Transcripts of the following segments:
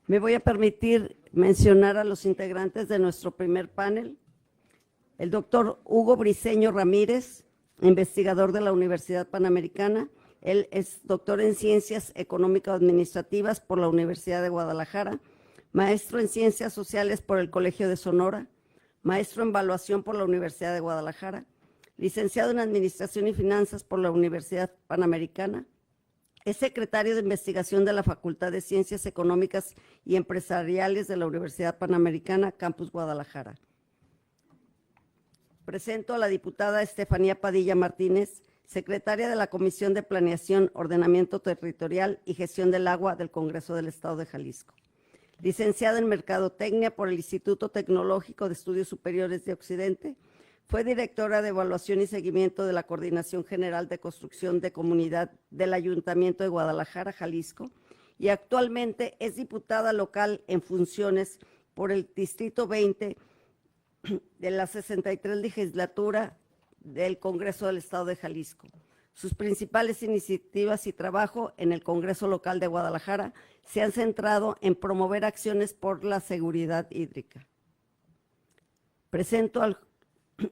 Me voy a permitir mencionar a los integrantes de nuestro primer panel. El doctor Hugo Briceño Ramírez, investigador de la Universidad Panamericana. Él es doctor en Ciencias Económico-Administrativas por la Universidad de Guadalajara, maestro en Ciencias Sociales por el Colegio de Sonora, maestro en Evaluación por la Universidad de Guadalajara, licenciado en Administración y Finanzas por la Universidad Panamericana. Es secretario de investigación de la Facultad de Ciencias Económicas y Empresariales de la Universidad Panamericana, Campus Guadalajara. Presento a la diputada Estefanía Padilla Martínez, secretaria de la Comisión de Planeación, Ordenamiento Territorial y Gestión del Agua del Congreso del Estado de Jalisco. Licenciada en Mercadotecnia por el Instituto Tecnológico de Estudios Superiores de Occidente, fue directora de Evaluación y Seguimiento de la Coordinación General de Construcción de Comunidad del Ayuntamiento de Guadalajara, Jalisco, y actualmente es diputada local en funciones por el Distrito 20 de la 63 legislatura del Congreso del Estado de Jalisco. Sus principales iniciativas y trabajo en el Congreso local de Guadalajara se han centrado en promover acciones por la seguridad hídrica. Presento al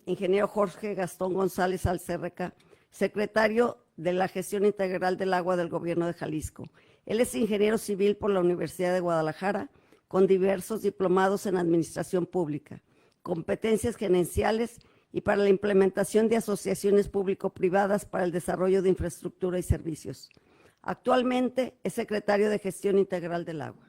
ingeniero Jorge Gastón González Alcerreca, secretario de la Gestión Integral del Agua del Gobierno de Jalisco. Él es ingeniero civil por la Universidad de Guadalajara, con diversos diplomados en Administración Pública, competencias gerenciales y para la implementación de asociaciones público-privadas para el desarrollo de infraestructura y servicios. Actualmente es secretario de Gestión Integral del Agua.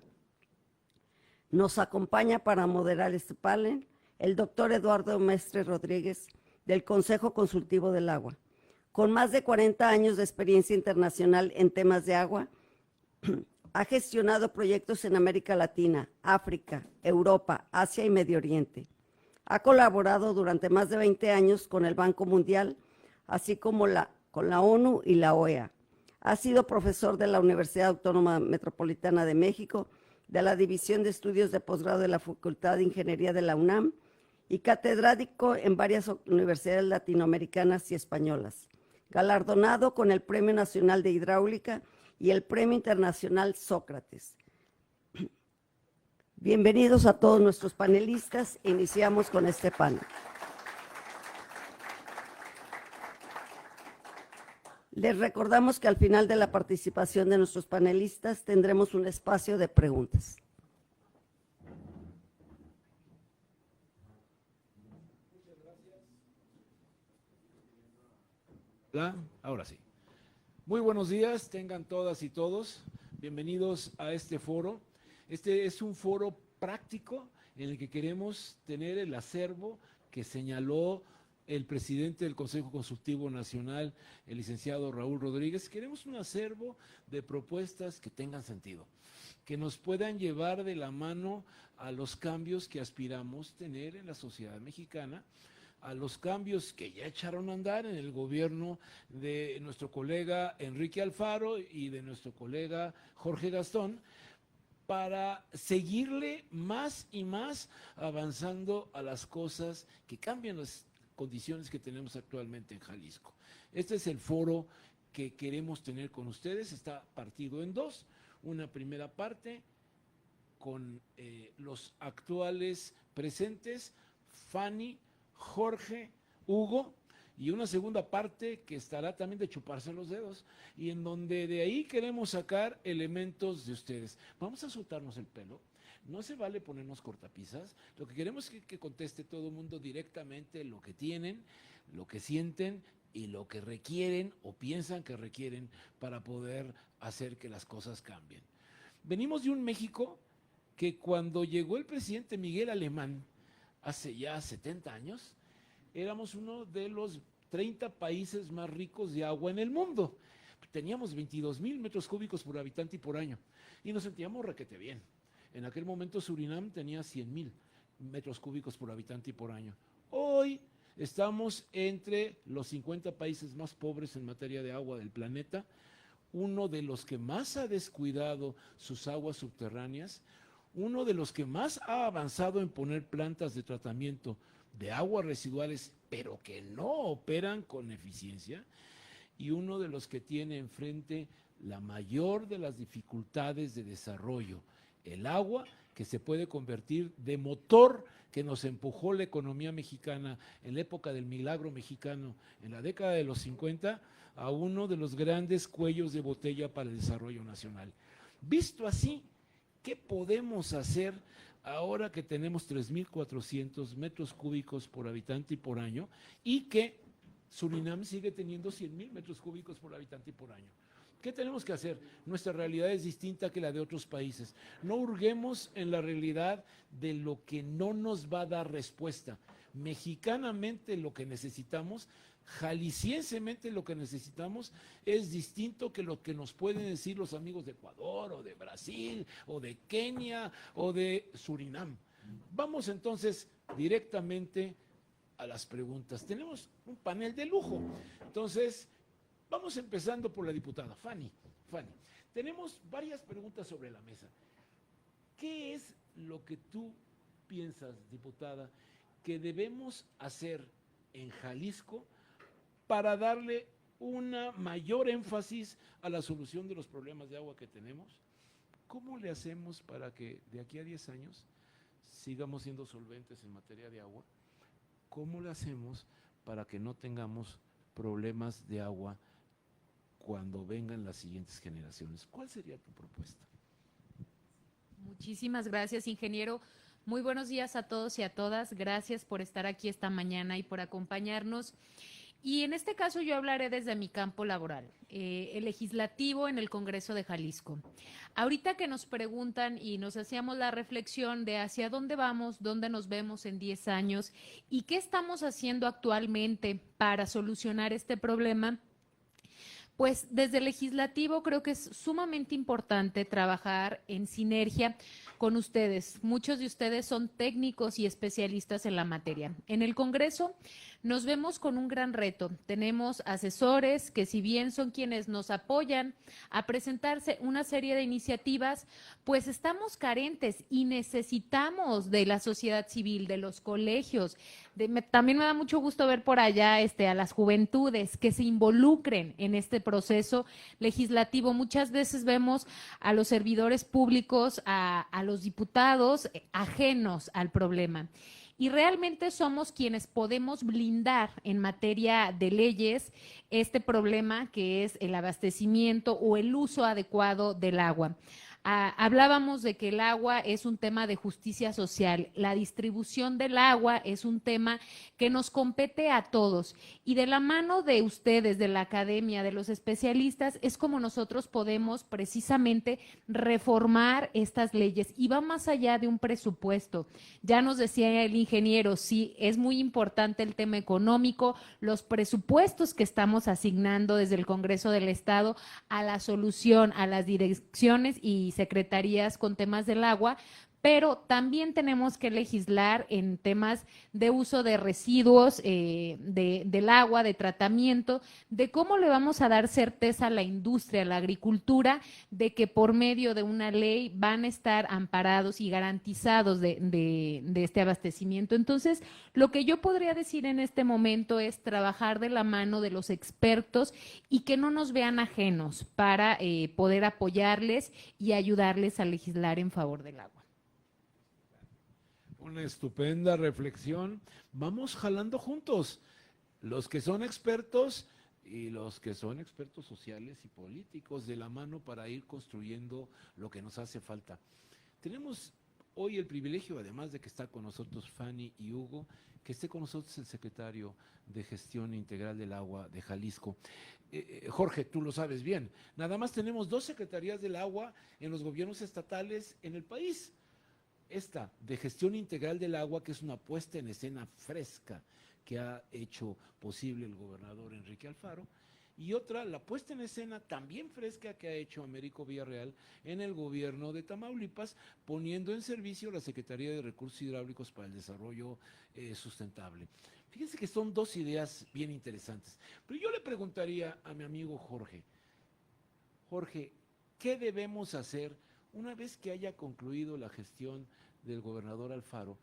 Nos acompaña para moderar este panel el doctor Eduardo Mestre Rodríguez, del Consejo Consultivo del Agua. Con más de 40 años de experiencia internacional en temas de agua, ha gestionado proyectos en América Latina, África, Europa, Asia y Medio Oriente. Ha colaborado durante más de 20 años con el Banco Mundial, así como con la ONU y la OEA. Ha sido profesor de la Universidad Autónoma Metropolitana de México, de la División de Estudios de Posgrado de la Facultad de Ingeniería de la UNAM y catedrático en varias universidades latinoamericanas y españolas. Galardonado con el Premio Nacional de Hidráulica y el Premio Internacional Sócrates. Bienvenidos a todos nuestros panelistas. Iniciamos con este panel. Les recordamos que al final de la participación de nuestros panelistas tendremos un espacio de preguntas. Ahora sí. Muy buenos días, tengan todas y todos. Bienvenidos a este foro. Este es un foro práctico en el que queremos tener el acervo que señaló el presidente del Consejo Consultivo Nacional, el licenciado Raúl Rodríguez. Queremos un acervo de propuestas que tengan sentido, que nos puedan llevar de la mano a los cambios que aspiramos tener en la sociedad mexicana, a los cambios que ya echaron a andar en el gobierno de nuestro colega Enrique Alfaro y de nuestro colega Jorge Gastón, para seguirle más y más avanzando a las cosas que cambian las condiciones que tenemos actualmente en Jalisco. Este es el foro que queremos tener con ustedes, está partido en dos. Una primera parte con los actuales presentes, Fanny, Jorge, Hugo, y una segunda parte que estará también de chuparse los dedos y en donde de ahí queremos sacar elementos de ustedes. Vamos a soltarnos el pelo, no se vale ponernos cortapisas, lo que queremos es que conteste todo el mundo directamente lo que tienen, lo que sienten y lo que requieren o piensan que requieren para poder hacer que las cosas cambien. Venimos de un México que cuando llegó el presidente Miguel Alemán, hace ya 70 años, éramos uno de los 30 países más ricos de agua en el mundo. Teníamos 22,000 metros cúbicos por habitante y por año, y nos sentíamos requete bien. En aquel momento Surinam tenía 100,000 metros cúbicos por habitante y por año. Hoy estamos entre los 50 países más pobres en materia de agua del planeta, uno de los que más ha descuidado sus aguas subterráneas, uno de los que más ha avanzado en poner plantas de tratamiento de aguas residuales, pero que no operan con eficiencia, y uno de los que tiene enfrente la mayor de las dificultades de desarrollo el agua que se puede convertir de motor que nos empujó la economía mexicana en la época del milagro mexicano, en la década de los 50, a uno de los grandes cuellos de botella para el desarrollo nacional. Visto así, ¿qué podemos hacer ahora que tenemos 3.400 metros cúbicos por habitante y por año y que Surinam sigue teniendo 100.000 metros cúbicos por habitante y por año? ¿Qué tenemos que hacer? Nuestra realidad es distinta que la de otros países. No hurguemos en la realidad de lo que no nos va a dar respuesta. Mexicanamente lo que necesitamos, jalisciensemente lo que necesitamos es distinto que lo que nos pueden decir los amigos de Ecuador o de Brasil o de Kenia o de Surinam. Vamos entonces directamente a las preguntas. Tenemos un panel de lujo. Entonces, vamos empezando por la diputada Fanny. Fanny, tenemos varias preguntas sobre la mesa. ¿Qué es lo que tú piensas, diputada, que debemos hacer en Jalisco para darle una mayor énfasis a la solución de los problemas de agua que tenemos? ¿Cómo le hacemos para que de aquí a 10 años sigamos siendo solventes en materia de agua? ¿Cómo le hacemos para que no tengamos problemas de agua cuando vengan las siguientes generaciones? ¿Cuál sería tu propuesta? Muchísimas gracias, ingeniero. Muy buenos días a todos y a todas. Gracias por estar aquí esta mañana y por acompañarnos. Y en este caso yo hablaré desde mi campo laboral, el legislativo en el Congreso de Jalisco. Ahorita que nos preguntan y nos hacíamos la reflexión de hacia dónde vamos, dónde nos vemos en 10 años y qué estamos haciendo actualmente para solucionar este problema, pues desde el legislativo creo que es sumamente importante trabajar en sinergia con ustedes. Muchos de ustedes son técnicos y especialistas en la materia. En el Congreso nos vemos con un gran reto. Tenemos asesores que, si bien son quienes nos apoyan a presentarse una serie de iniciativas, pues estamos carentes y necesitamos de la sociedad civil, de los colegios. También me da mucho gusto ver por allá a las juventudes que se involucren en este proceso legislativo. Muchas veces vemos a los servidores públicos, a los diputados ajenos al problema. Y realmente somos quienes podemos blindar en materia de leyes este problema que es el abastecimiento o el uso adecuado del agua. Hablábamos de que el agua es un tema de justicia social, la distribución del agua es un tema que nos compete a todos y de la mano de ustedes, de la academia, de los especialistas, es como nosotros podemos precisamente reformar estas leyes y va más allá de un presupuesto. Ya nos decía el ingeniero, sí, es muy importante el tema económico, los presupuestos que estamos asignando desde el Congreso del Estado a la solución, a las direcciones y secretarías con temas del agua, pero también tenemos que legislar en temas de uso de residuos del agua, de tratamiento, de cómo le vamos a dar certeza a la industria, a la agricultura, de que por medio de una ley van a estar amparados y garantizados de este abastecimiento. Entonces, lo que yo podría decir en este momento es trabajar de la mano de los expertos y que no nos vean ajenos para poder apoyarles y ayudarles a legislar en favor del agua. Una estupenda reflexión. Vamos jalando juntos, los que son expertos y los que son expertos sociales y políticos, de la mano para ir construyendo lo que nos hace falta. Tenemos hoy el privilegio, además de que está con nosotros Fanny y Hugo, que esté con nosotros el secretario de Gestión Integral del Agua de Jalisco. Jorge, tú lo sabes bien, nada más tenemos 2 secretarías del agua en los gobiernos estatales en el país. Esta de Gestión Integral del Agua, que es una puesta en escena fresca que ha hecho posible el gobernador Enrique Alfaro, y otra, la puesta en escena también fresca que ha hecho Américo Villarreal en el gobierno de Tamaulipas, poniendo en servicio la Secretaría de Recursos Hidráulicos para el Desarrollo Sustentable. Fíjense que son 2 ideas bien interesantes. Pero yo le preguntaría a mi amigo Jorge, ¿qué debemos hacer una vez que haya concluido la gestión del gobernador Alfaro?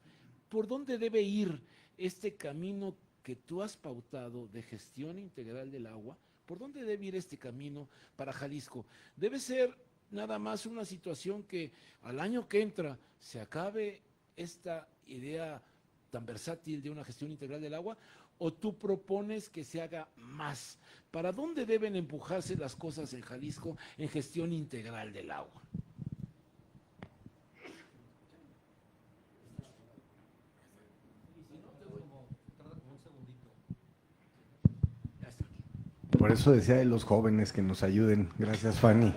¿Por dónde debe ir este camino que tú has pautado de gestión integral del agua? ¿Por dónde debe ir este camino para Jalisco? ¿Debe ser nada más una situación que al año que entra se acabe esta idea tan versátil de una gestión integral del agua, o tú propones que se haga más? ¿Para dónde deben empujarse las cosas en Jalisco en gestión integral del agua? Por eso decía de los jóvenes que nos ayuden. Gracias, Fanny.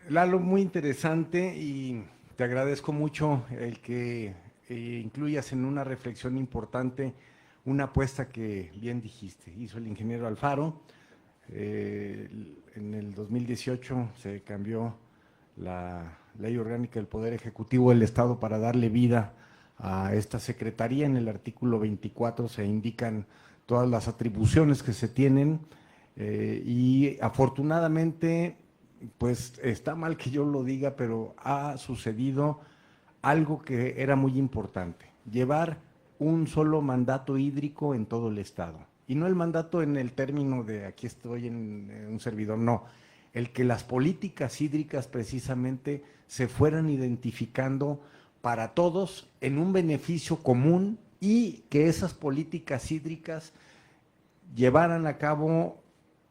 Lalo, muy interesante y te agradezco mucho el que incluyas en una reflexión importante una apuesta que bien dijiste. Hizo el ingeniero Alfaro. En el 2018 se cambió la Ley Orgánica del Poder Ejecutivo del Estado para darle vida a esta secretaría. En el artículo 24 se indican todas las atribuciones que se tienen y afortunadamente, pues está mal que yo lo diga, pero ha sucedido algo que era muy importante: llevar un solo mandato hídrico en todo el estado. Y no el mandato en el término de aquí estoy en un servidor, no. El que las políticas hídricas precisamente se fueran identificando para todos en un beneficio común, y que esas políticas hídricas llevaran a cabo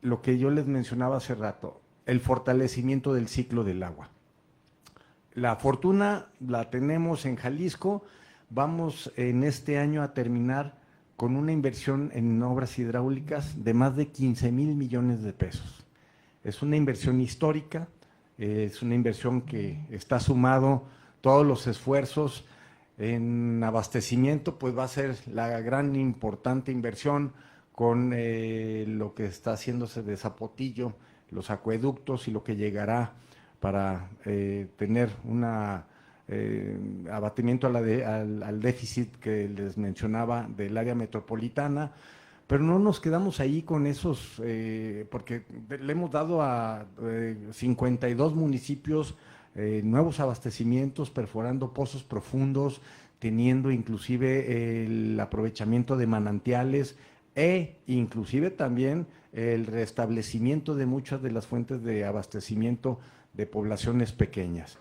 lo que yo les mencionaba hace rato, el fortalecimiento del ciclo del agua. La fortuna la tenemos en Jalisco. Vamos en este año a terminar con una inversión en obras hidráulicas de más de 15,000 millones de pesos. Es una inversión histórica, es una inversión que está sumado todos los esfuerzos en abastecimiento, pues va a ser la gran importante inversión con lo que está haciéndose de Zapotillo, los acueductos y lo que llegará para tener un abatimiento al déficit que les mencionaba del área metropolitana. Pero no nos quedamos ahí con esos, porque le hemos dado a 52 municipios nuevos abastecimientos, perforando pozos profundos, teniendo inclusive el aprovechamiento de manantiales e inclusive también el restablecimiento de muchas de las fuentes de abastecimiento de poblaciones pequeñas.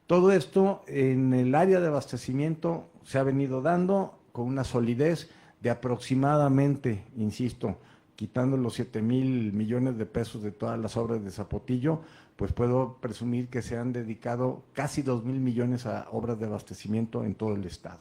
Todo esto en el área de abastecimiento se ha venido dando con una solidez de aproximadamente, insisto, quitando los 7,000 millones de pesos de todas las obras de Zapotillo, pues puedo presumir que se han dedicado casi 2,000 millones a obras de abastecimiento en todo el estado.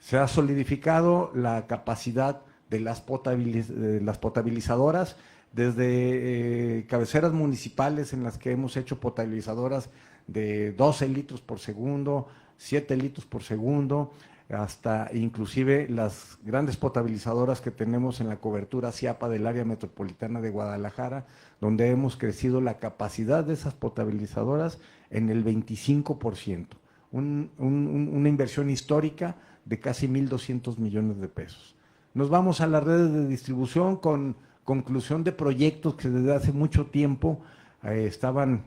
Se ha solidificado la capacidad de las potabilizadoras, desde cabeceras municipales en las que hemos hecho potabilizadoras de 12 litros por segundo, 7 litros por segundo, hasta inclusive las grandes potabilizadoras que tenemos en la cobertura CIAPA del área metropolitana de Guadalajara, donde hemos crecido la capacidad de esas potabilizadoras en el 25%, una inversión histórica de casi 1,200 millones de pesos. Nos vamos a las redes de distribución con conclusión de proyectos que desde hace mucho tiempo estaban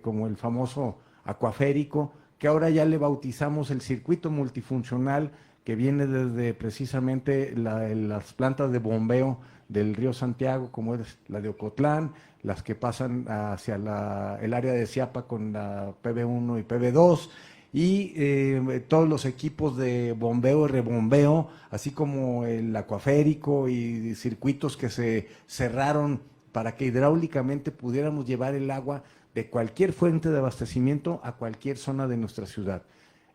como el famoso acuaférico, que ahora ya le bautizamos el circuito multifuncional, que viene desde precisamente las plantas de bombeo del río Santiago, como es la de Ocotlán, las que pasan hacia el área de Ciapa con la PB1 y PB2, y todos los equipos de bombeo y rebombeo, así como el acuaférico y circuitos que se cerraron para que hidráulicamente pudiéramos llevar el agua de cualquier fuente de abastecimiento a cualquier zona de nuestra ciudad.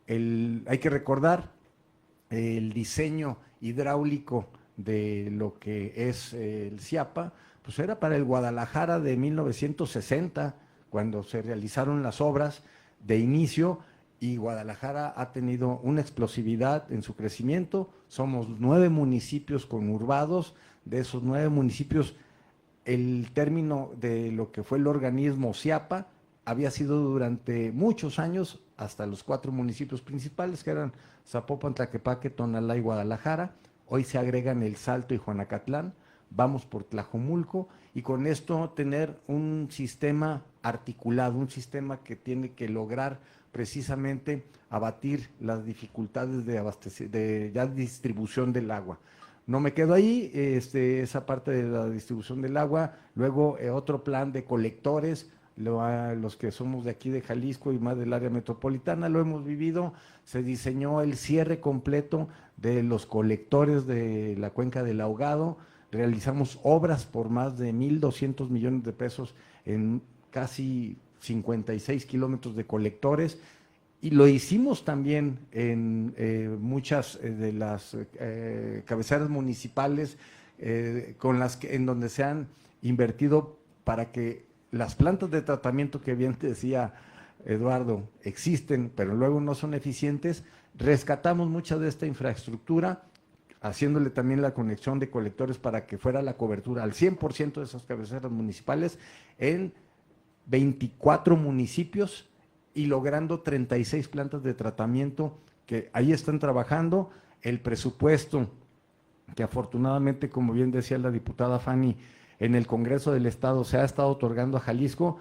Hay que recordar el diseño hidráulico de lo que es el CIAPA, pues era para el Guadalajara de 1960, cuando se realizaron las obras de inicio, y Guadalajara ha tenido una explosividad en su crecimiento. Somos 9 municipios conurbados. De esos 9 municipios, el término de lo que fue el organismo CIAPA había sido durante muchos años hasta los 4 municipios principales, que eran Zapopan, Tlaquepaque, Tonalá y Guadalajara. Hoy se agregan El Salto y Juanacatlán. Vamos por Tlajomulco, y con esto tener un sistema articulado, un sistema que tiene que lograr precisamente abatir las dificultades de distribución del agua. no me quedo ahí, esa parte de la distribución del agua, luego otro plan de colectores, los que somos de aquí de Jalisco y más del área metropolitana lo hemos vivido, se diseñó el cierre completo de los colectores de la cuenca del Ahogado, realizamos obras por más de 1,200 millones de pesos en casi 56 kilómetros de colectores, y lo hicimos también en muchas de las cabeceras municipales en donde se han invertido para que las plantas de tratamiento, que bien te decía Eduardo, existen, pero luego no son eficientes. Rescatamos mucha de esta infraestructura, haciéndole también la conexión de colectores para que fuera la cobertura al 100% de esas cabeceras municipales en 24 municipios, y logrando 36 plantas de tratamiento que ahí están trabajando. El presupuesto que afortunadamente, como bien decía la diputada Fanny, en el Congreso del Estado se ha estado otorgando a Jalisco,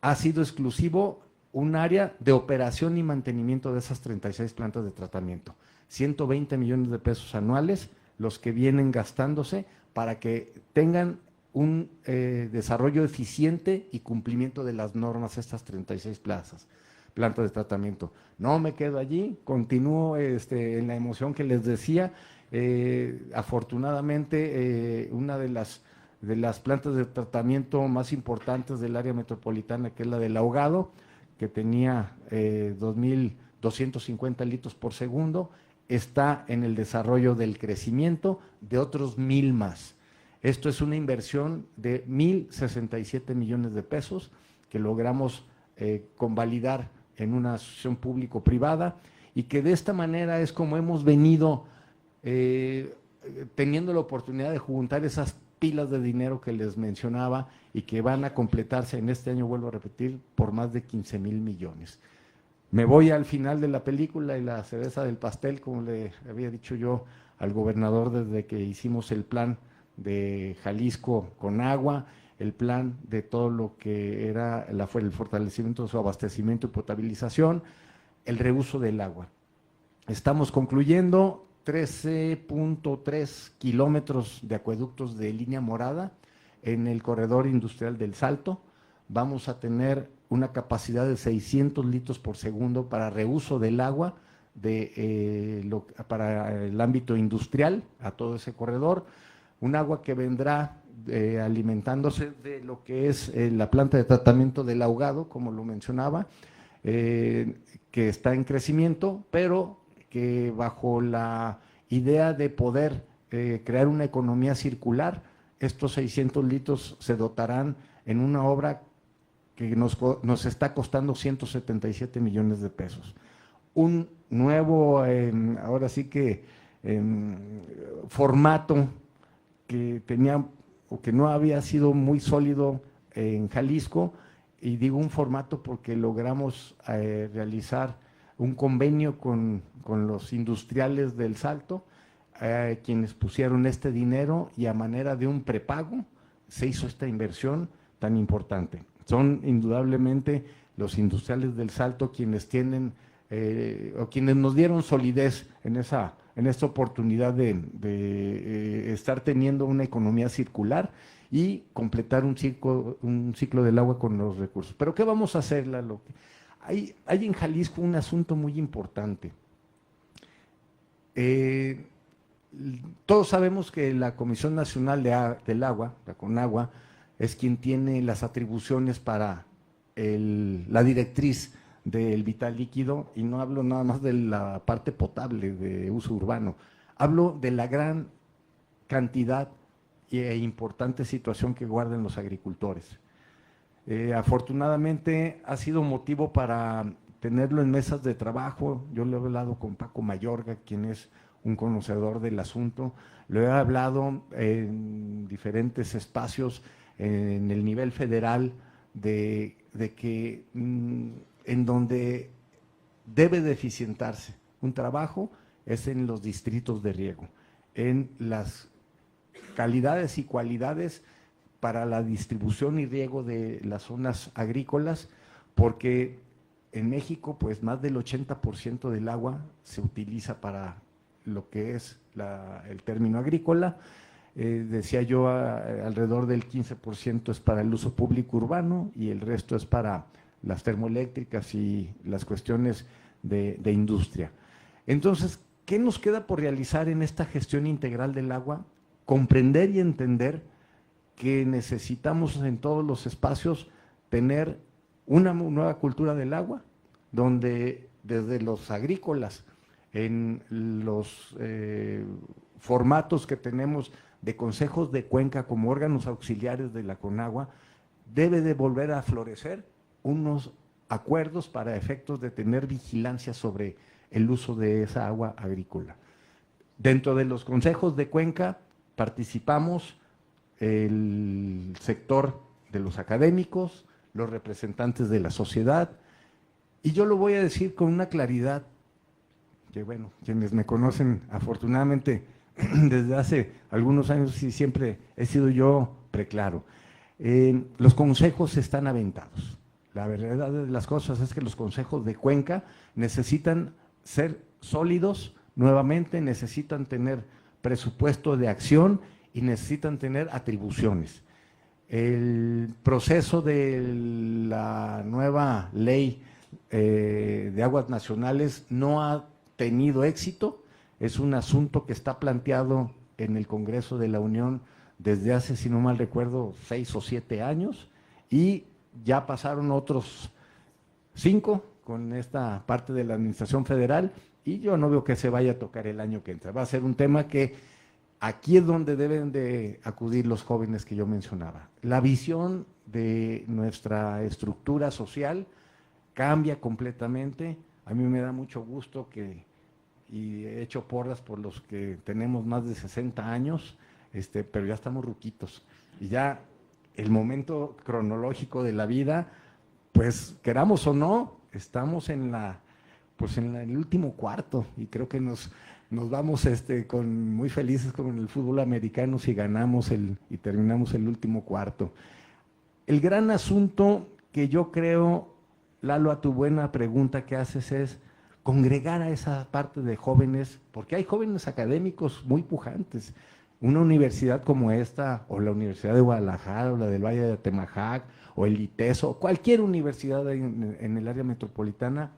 ha sido exclusivo un área de operación y mantenimiento de esas 36 plantas de tratamiento. 120 millones de pesos anuales, los que vienen gastándose para que tengan un desarrollo eficiente y cumplimiento de las normas estas 36 plantas de tratamiento. No me quedo allí, continúo en la emoción que les decía. Afortunadamente, una de las plantas de tratamiento más importantes del área metropolitana, que es la del Ahogado, que tenía 2,250 litros por segundo, está en el desarrollo del crecimiento de otros 1,000 más. Esto es una inversión de 1,067 millones de pesos que logramos convalidar en una asociación público-privada, y que de esta manera es como hemos venido teniendo la oportunidad de juntar esas pilas de dinero que les mencionaba y que van a completarse en este año, vuelvo a repetir, por más de 15,000 millones. Me voy al final de la película y la cereza del pastel, como le había dicho yo al gobernador desde que hicimos el plan de Jalisco con agua, el plan de todo lo que era el fortalecimiento de su abastecimiento y potabilización, el reuso del agua. Estamos concluyendo 13.3 kilómetros de acueductos de línea morada en el corredor industrial del Salto. Vamos a tener una capacidad de 600 litros por segundo para reuso del agua para el ámbito industrial a todo ese corredor. Un agua que vendrá alimentándose de lo que es la planta de tratamiento del Ahogado, como lo mencionaba, que está en crecimiento, pero que bajo la idea de poder crear una economía circular, estos 600 litros se dotarán en una obra que nos está costando 177 millones de pesos. Un nuevo, ahora sí que formato que tenía o que no había sido muy sólido en Jalisco, y digo un formato porque logramos realizar un convenio con los industriales del Salto, quienes pusieron este dinero, y a manera de un prepago se hizo esta inversión tan importante. Son indudablemente los industriales del Salto quienes tienen o quienes nos dieron solidez en esta oportunidad de estar teniendo una economía circular y completar un ciclo del agua con los recursos. Pero ¿qué vamos a hacer, Lalo? Hay en Jalisco un asunto muy importante. Todos sabemos que la Comisión Nacional del Agua, la CONAGUA, es quien tiene las atribuciones para la directriz del vital líquido, y no hablo nada más de la parte potable de uso urbano, hablo de la gran cantidad e importante situación que guardan los agricultores. Afortunadamente ha sido motivo para tenerlo en mesas de trabajo. Yo lo he hablado con Paco Mayorga, quien es un conocedor del asunto, lo he hablado en diferentes espacios en el nivel federal de que en donde debe de eficientarse un trabajo es en los distritos de riego, en las calidades y cualidades para la distribución y riego de las zonas agrícolas, porque en México pues más del 80% del agua se utiliza para lo que es el término agrícola. Decía yo, alrededor del 15% es para el uso público urbano y el resto es para las termoeléctricas y las cuestiones de industria. Entonces, ¿qué nos queda por realizar en esta gestión integral del agua? Comprender y entender que necesitamos en todos los espacios tener una nueva cultura del agua, donde desde los agrícolas, en los formatos que tenemos de consejos de cuenca como órganos auxiliares de la CONAGUA, debe de volver a florecer unos acuerdos para efectos de tener vigilancia sobre el uso de esa agua agrícola. Dentro de los consejos de cuenca participamos el sector de los académicos, los representantes de la sociedad, y yo lo voy a decir con una claridad que, bueno, quienes me conocen afortunadamente desde hace algunos años y siempre he sido yo preclaro. Los consejos están aventados. La verdad de las cosas es que los consejos de cuenca necesitan ser sólidos nuevamente, necesitan tener presupuesto de acción y necesitan tener atribuciones. El proceso de la nueva ley de aguas nacionales no ha tenido éxito. Es un asunto que está planteado en el Congreso de la Unión desde hace, si no mal recuerdo, 6 o 7 años, y ya pasaron otros 5 con esta parte de la Administración Federal, y yo no veo que se vaya a tocar el año que entra. Va a ser un tema que aquí es donde deben de acudir los jóvenes que yo mencionaba. La visión de nuestra estructura social cambia completamente. A mí me da mucho gusto y he hecho porras por los que tenemos más de 60 años, pero ya estamos ruquitos. Y ya el momento cronológico de la vida, pues queramos o no, estamos en el último cuarto, y creo que nos vamos muy felices con el fútbol americano si ganamos y terminamos el último cuarto. El gran asunto que yo creo, Lalo, a tu buena pregunta que haces es congregar a esa parte de jóvenes, porque hay jóvenes académicos muy pujantes. Una universidad como esta, o la Universidad de Guadalajara, o la del Valle de Atemajac, o el ITESO, cualquier universidad en el área metropolitana,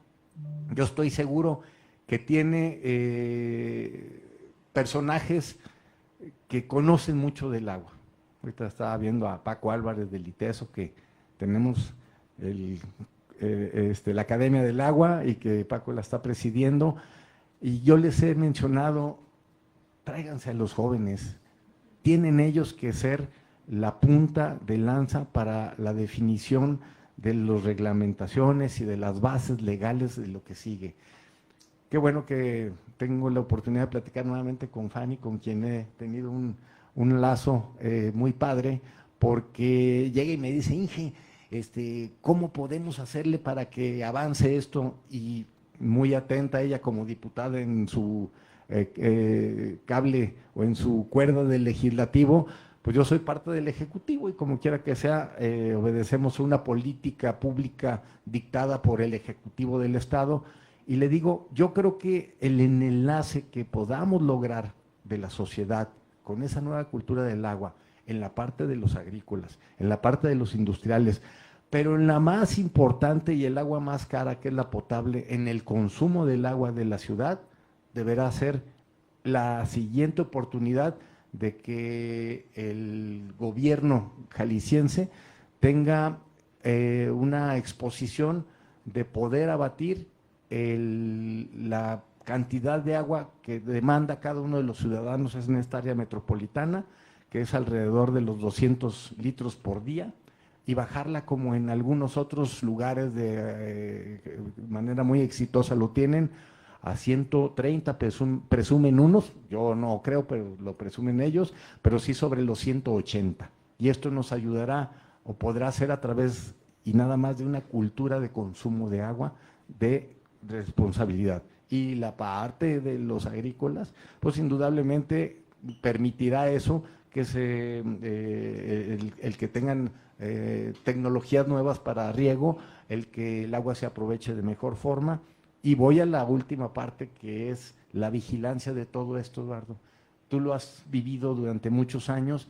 yo estoy seguro que tiene personajes que conocen mucho del agua. Ahorita estaba viendo a Paco Álvarez del ITESO, que tenemos la Academia del Agua y que Paco la está presidiendo, y yo les he mencionado, tráiganse a los jóvenes, tienen ellos que ser la punta de lanza para la definición de las reglamentaciones y de las bases legales de lo que sigue. Qué bueno que tengo la oportunidad de platicar nuevamente con Fanny, con quien he tenido un lazo muy padre, porque llega y me dice, Inge, ¿cómo podemos hacerle para que avance esto? Y muy atenta ella como diputada en su cable o en su cuerda del legislativo, pues yo soy parte del ejecutivo y como quiera que sea, obedecemos una política pública dictada por el ejecutivo del Estado, y le digo, yo creo que el enlace que podamos lograr de la sociedad con esa nueva cultura del agua, en la parte de los agrícolas, en la parte de los industriales, pero en la más importante y el agua más cara, que es la potable, en el consumo del agua de la ciudad, deberá ser la siguiente oportunidad de que el gobierno jalisciense tenga una exposición de poder abatir la cantidad de agua que demanda cada uno de los ciudadanos en esta área metropolitana, que es alrededor de los 200 litros por día, y bajarla como en algunos otros lugares de manera muy exitosa lo tienen, a 130, presumen unos, yo no creo, pero lo presumen ellos, pero sí sobre los 180. Y esto nos ayudará, o podrá ser a través, y nada más, de una cultura de consumo de agua, de responsabilidad. Y la parte de los agrícolas, pues indudablemente permitirá eso, que el que tengan tecnologías nuevas para riego, el que el agua se aproveche de mejor forma, Y voy a la última parte, que es la vigilancia de todo esto, Eduardo. Tú lo has vivido durante muchos años,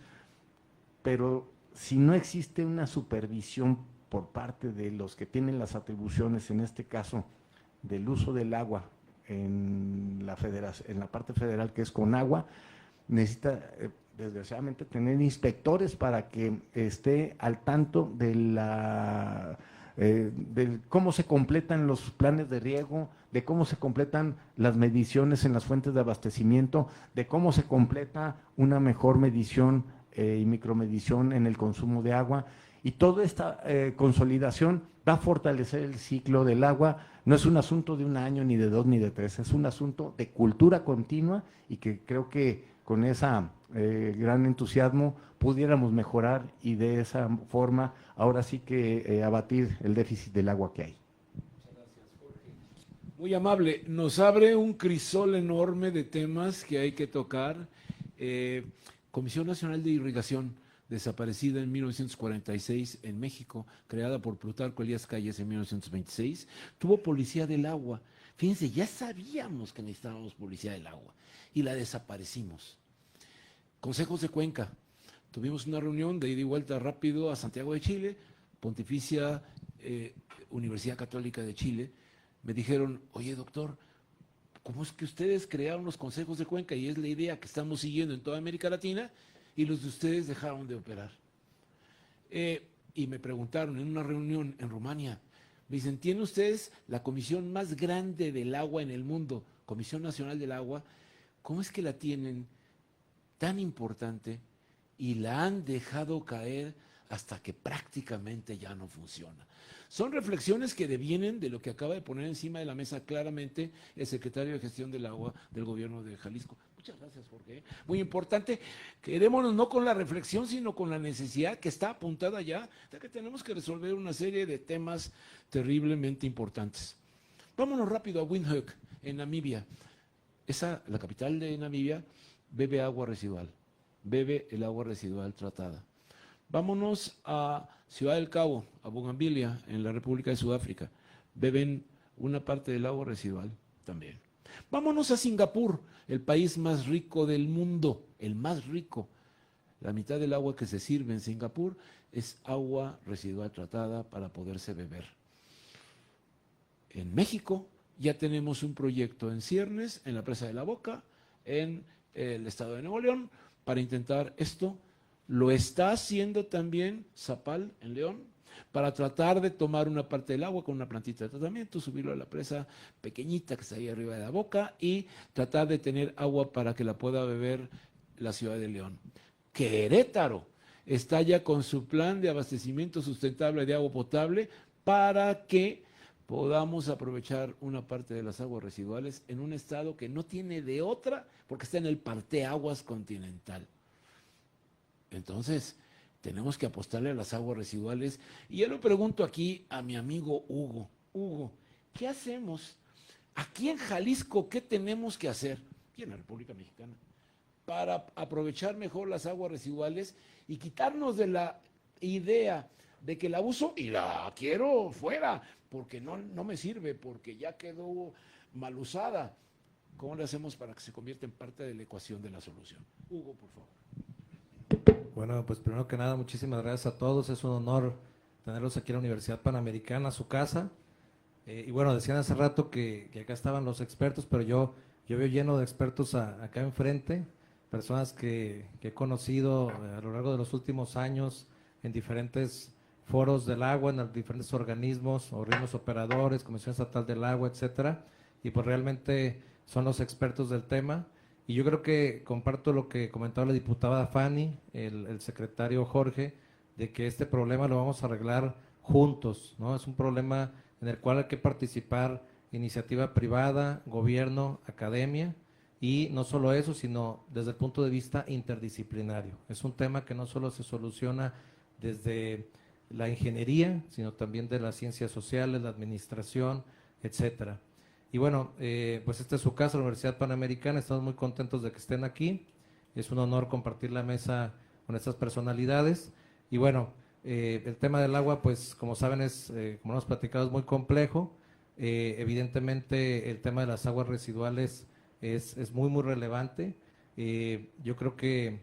pero si no existe una supervisión por parte de los que tienen las atribuciones, en este caso del uso del agua en la federación, en la parte federal, que es Conagua, necesita desgraciadamente tener inspectores para que esté al tanto de cómo se completan los planes de riego, de cómo se completan las mediciones en las fuentes de abastecimiento, de cómo se completa una mejor medición y micromedición en el consumo de agua. Y toda esta consolidación va a fortalecer el ciclo del agua. No es un asunto de un año, ni de 2, ni de 3, es un asunto de cultura continua, y que creo que con ese gran entusiasmo pudiéramos mejorar, y de esa forma ahora sí que abatir el déficit del agua que hay. Muchas gracias, Jorge. Muy amable. Nos abre un crisol enorme de temas que hay que tocar. Comisión Nacional de Irrigación, desaparecida en 1946 en México, creada por Plutarco Elías Calles en 1926, tuvo Policía del Agua. Fíjense, ya sabíamos que necesitábamos Policía del Agua y la desaparecimos. Consejos de Cuenca. Tuvimos una reunión de ida y vuelta rápido a Santiago de Chile, Pontificia Universidad Católica de Chile. Me dijeron, oye doctor, ¿cómo es que ustedes crearon los consejos de Cuenca? Y es la idea que estamos siguiendo en toda América Latina, y los de ustedes dejaron de operar. Y me preguntaron en una reunión en Rumania, me dicen, ¿tienen ustedes la comisión más grande del agua en el mundo, Comisión Nacional del Agua? ¿Cómo es que la tienen tan importante y la han dejado caer hasta que prácticamente ya no funciona? Son reflexiones que devienen de lo que acaba de poner encima de la mesa claramente el secretario de Gestión del Agua del Gobierno de Jalisco. Muchas gracias, Jorge. Muy importante. Quedémonos no con la reflexión, sino con la necesidad que está apuntada ya, de que tenemos que resolver una serie de temas terriblemente importantes. Vámonos rápido a Windhoek, en Namibia. La capital de Namibia, bebe agua residual, bebe el agua residual tratada. Vámonos a Ciudad del Cabo, a Bougainvillea, en la República de Sudáfrica. Beben una parte del agua residual también. Vámonos a Singapur, el país más rico del mundo, el más rico. La mitad del agua que se sirve en Singapur es agua residual tratada para poderse beber. En México ya tenemos un proyecto en ciernes, en la Presa de la Boca, en el estado de Nuevo León, para intentar esto. Lo está haciendo también Zapal, en León, para tratar de tomar una parte del agua con una plantita de tratamiento, subirlo a la presa pequeñita que está ahí arriba de la boca, y tratar de tener agua para que la pueda beber la ciudad de León. Querétaro está ya con su plan de abastecimiento sustentable de agua potable para que podamos aprovechar una parte de las aguas residuales en un estado que no tiene de otra, porque está en el parteaguas continental. Entonces, tenemos que apostarle a las aguas residuales. Y yo le pregunto aquí a mi amigo Hugo. Hugo, ¿qué hacemos? Aquí en Jalisco, ¿qué tenemos que hacer? Y en la República Mexicana, para aprovechar mejor las aguas residuales y quitarnos de la idea de que la uso y la quiero fuera, porque no me sirve, porque ya quedó mal usada. ¿Cómo le hacemos para que se convierta en parte de la ecuación de la solución? Hugo, por favor. Bueno, pues primero que nada, muchísimas gracias a todos. Es un honor tenerlos aquí en la Universidad Panamericana, su casa. Y bueno, decían hace rato que acá estaban los expertos, pero yo veo lleno de expertos acá enfrente, personas que he conocido a lo largo de los últimos años en diferentes foros del agua, en los diferentes organismos operadores, Comisión Estatal del Agua, etcétera, y pues realmente son los expertos del tema. Y yo creo que comparto lo que comentaba la diputada Fanny, el secretario Jorge, de que este problema lo vamos a arreglar juntos, ¿no? Es un problema en el cual hay que participar iniciativa privada, gobierno, academia, y no solo eso, sino desde el punto de vista interdisciplinario. Es un tema que no solo se soluciona desde la ingeniería, sino también de las ciencias sociales, la administración, etcétera. Y bueno, pues esta es su casa, la Universidad Panamericana. Estamos muy contentos de que estén aquí. Es un honor compartir la mesa con estas personalidades. Y bueno, el tema del agua, pues como saben, como hemos platicado, es muy complejo. Evidentemente el tema de las aguas residuales es muy, muy relevante. Yo creo que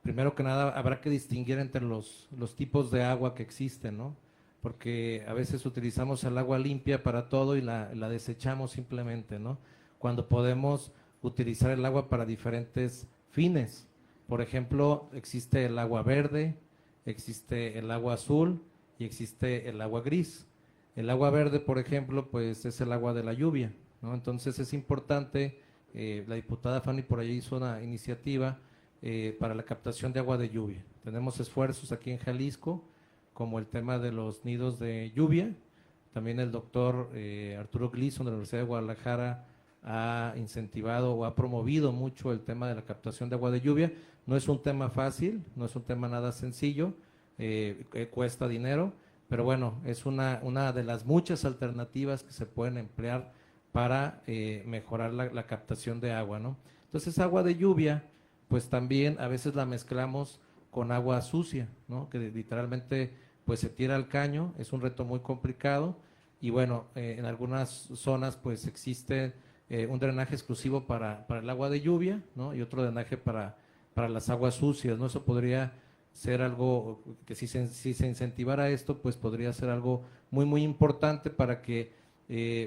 primero que nada habrá que distinguir entre los tipos de agua que existen, ¿no? Porque a veces utilizamos el agua limpia para todo y la desechamos simplemente, ¿no? Cuando podemos utilizar el agua para diferentes fines. Por ejemplo, existe el agua verde, existe el agua azul y existe el agua gris. El agua verde, por ejemplo, pues es el agua de la lluvia, ¿no? Entonces es importante, la diputada Fanny por ahí hizo una iniciativa para la captación de agua de lluvia. Tenemos esfuerzos aquí en Jalisco, como el tema de los nidos de lluvia. También el doctor Arturo Gleason de la Universidad de Guadalajara ha incentivado o ha promovido mucho el tema de la captación de agua de lluvia. No es un tema fácil, no es un tema nada sencillo, cuesta dinero, pero bueno, es una de las muchas alternativas que se pueden emplear para mejorar la captación de agua, ¿no? Entonces, agua de lluvia, pues también a veces la mezclamos con agua sucia, ¿no? Que literalmente pues se tira al caño, es un reto muy complicado y bueno, en algunas zonas pues existe un drenaje exclusivo para el agua de lluvia, ¿no? Y otro drenaje para las aguas sucias, ¿no? Eso podría ser algo que si se incentivara esto, pues podría ser algo muy, muy importante para que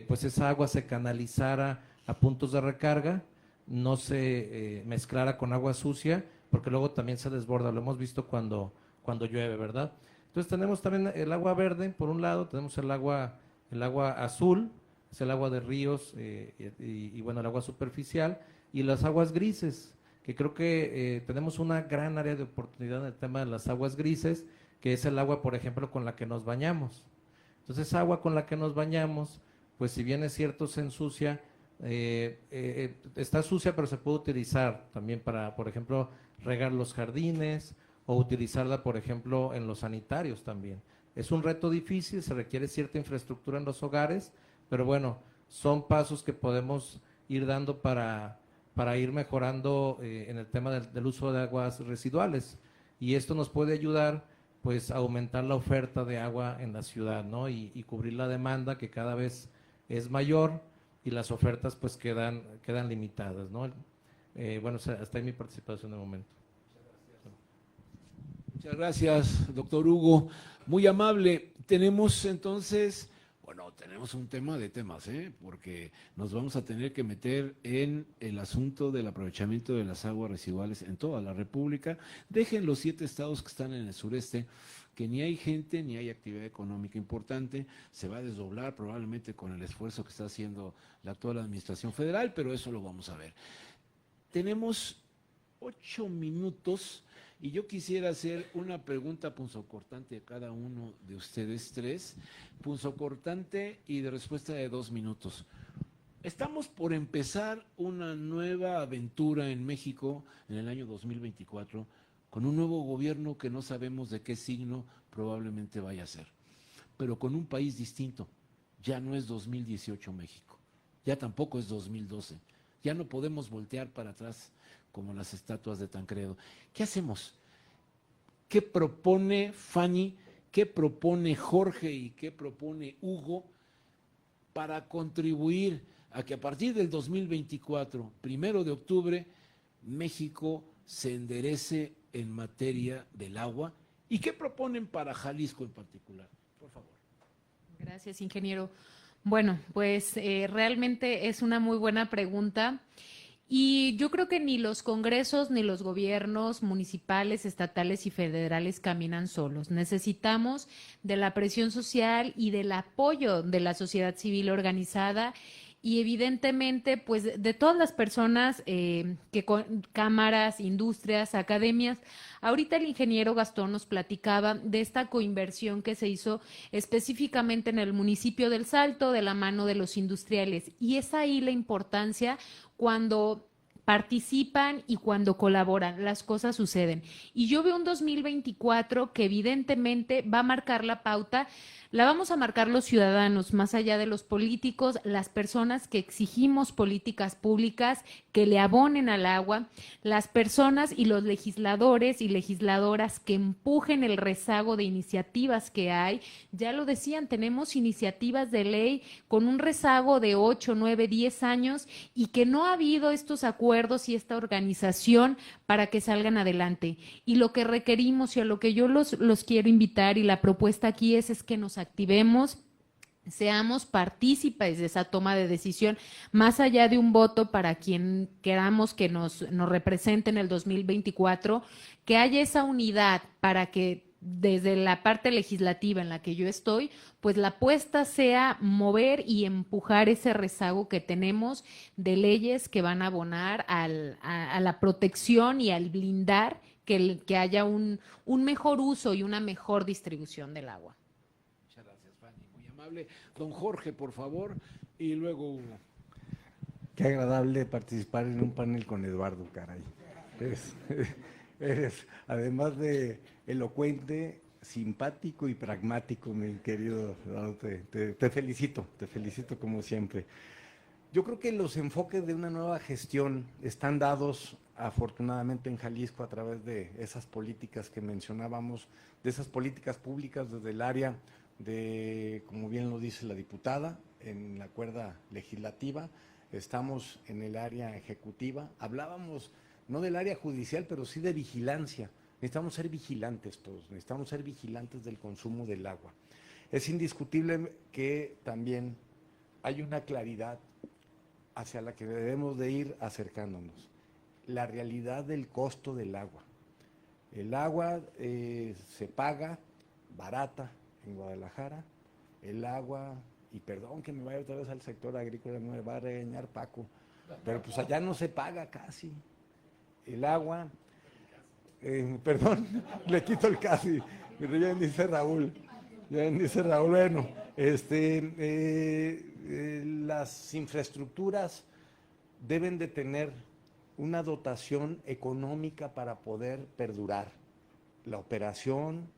pues esa agua se canalizara a puntos de recarga, no se mezclara con agua sucia, porque luego también se desborda, lo hemos visto cuando llueve, ¿verdad? Entonces tenemos también el agua verde, por un lado, tenemos el agua azul, es el agua de ríos y bueno, el agua superficial, y las aguas grises, que creo que tenemos una gran área de oportunidad en el tema de las aguas grises, que es el agua, por ejemplo, con la que nos bañamos. Entonces, agua con la que nos bañamos, pues si bien es cierto, se ensucia, está sucia, pero se puede utilizar también para, por ejemplo, regar los jardines o utilizarla, por ejemplo, en los sanitarios también. Es un reto difícil, se requiere cierta infraestructura en los hogares, pero bueno, son pasos que podemos ir dando para ir mejorando en el tema del uso de aguas residuales. Y esto nos puede ayudar pues a aumentar la oferta de agua en la ciudad, ¿no? Y cubrir la demanda que cada vez es mayor y las ofertas pues quedan limitadas, ¿no? Bueno, hasta ahí mi participación de momento. Muchas gracias, doctor Hugo. Muy amable. Tenemos entonces, bueno, tenemos un tema de temas, porque nos vamos a tener que meter en el asunto del aprovechamiento de las aguas residuales en toda la República. Dejen los 7 estados que están en el sureste, que ni hay gente ni hay actividad económica importante. Se va a desdoblar probablemente con el esfuerzo que está haciendo la actual administración federal, pero eso lo vamos a ver. Tenemos 8 minutos. Y yo quisiera hacer una pregunta punzocortante a cada uno de ustedes 3, punzocortante y de respuesta de 2 minutos. Estamos por empezar una nueva aventura en México en el año 2024, con un nuevo gobierno que no sabemos de qué signo probablemente vaya a ser, pero con un país distinto. Ya no es 2018 México, ya tampoco es 2012, ya no podemos voltear para atrás como las estatuas de Tancredo. ¿Qué hacemos? ¿Qué propone Fanny? ¿Qué propone Jorge? ¿Y qué propone Hugo para contribuir a que a partir del 2024, 1 de octubre, México se enderece en materia del agua? ¿Y qué proponen para Jalisco en particular? Por favor. Gracias, ingeniero. Bueno, pues realmente es una muy buena pregunta. Y yo creo que ni los congresos ni los gobiernos municipales, estatales y federales caminan solos. Necesitamos de la presión social y del apoyo de la sociedad civil organizada y evidentemente pues de todas las personas cámaras, industrias, academias. Ahorita el ingeniero Gastón nos platicaba de esta coinversión que se hizo específicamente en el municipio del Salto de la mano de los industriales, y es ahí la importancia cuando participan y cuando colaboran, las cosas suceden. Y yo veo un 2024 que evidentemente va a marcar la pauta la vamos a marcar los ciudadanos, más allá de los políticos, las personas que exigimos políticas públicas que le abonen al agua, las personas y los legisladores y legisladoras que empujen el rezago de iniciativas que hay. Ya lo decían, tenemos iniciativas de ley con un rezago de 8, 9, 10 años y que no ha habido estos acuerdos y esta organización para que salgan adelante. Y lo que requerimos y a lo que yo los quiero invitar y la propuesta aquí es que nos activemos, seamos partícipes de esa toma de decisión, más allá de un voto para quien queramos que nos represente en el 2024, que haya esa unidad para que desde la parte legislativa en la que yo estoy, pues la apuesta sea mover y empujar ese rezago que tenemos de leyes que van a abonar a la protección y al blindar que haya un mejor uso y una mejor distribución del agua. Muchas gracias, Fanny, muy amable. Don Jorge, por favor, y luego Hugo. Qué agradable participar en un panel con Eduardo, caray. Eres, además de elocuente, simpático y pragmático, mi querido Eduardo. Te felicito como siempre. Yo creo que los enfoques de una nueva gestión están dados afortunadamente en Jalisco a través de esas políticas que mencionábamos, de esas políticas públicas desde el área de, como bien lo dice la diputada, en la cuerda legislativa, estamos en el área ejecutiva, hablábamos no del área judicial, pero sí de vigilancia. Necesitamos ser vigilantes todos, necesitamos ser vigilantes del consumo del agua. Es indiscutible que también hay una claridad hacia la que debemos de ir acercándonos. La realidad del costo del agua. El agua se paga barata en Guadalajara, el agua, y perdón que me vaya otra vez al sector agrícola, no me va a regañar Paco, pero pues allá no se paga casi. El agua, perdón, le quito el casi, ya bien dice Raúl, bueno, las infraestructuras deben de tener una dotación económica para poder perdurar. La operación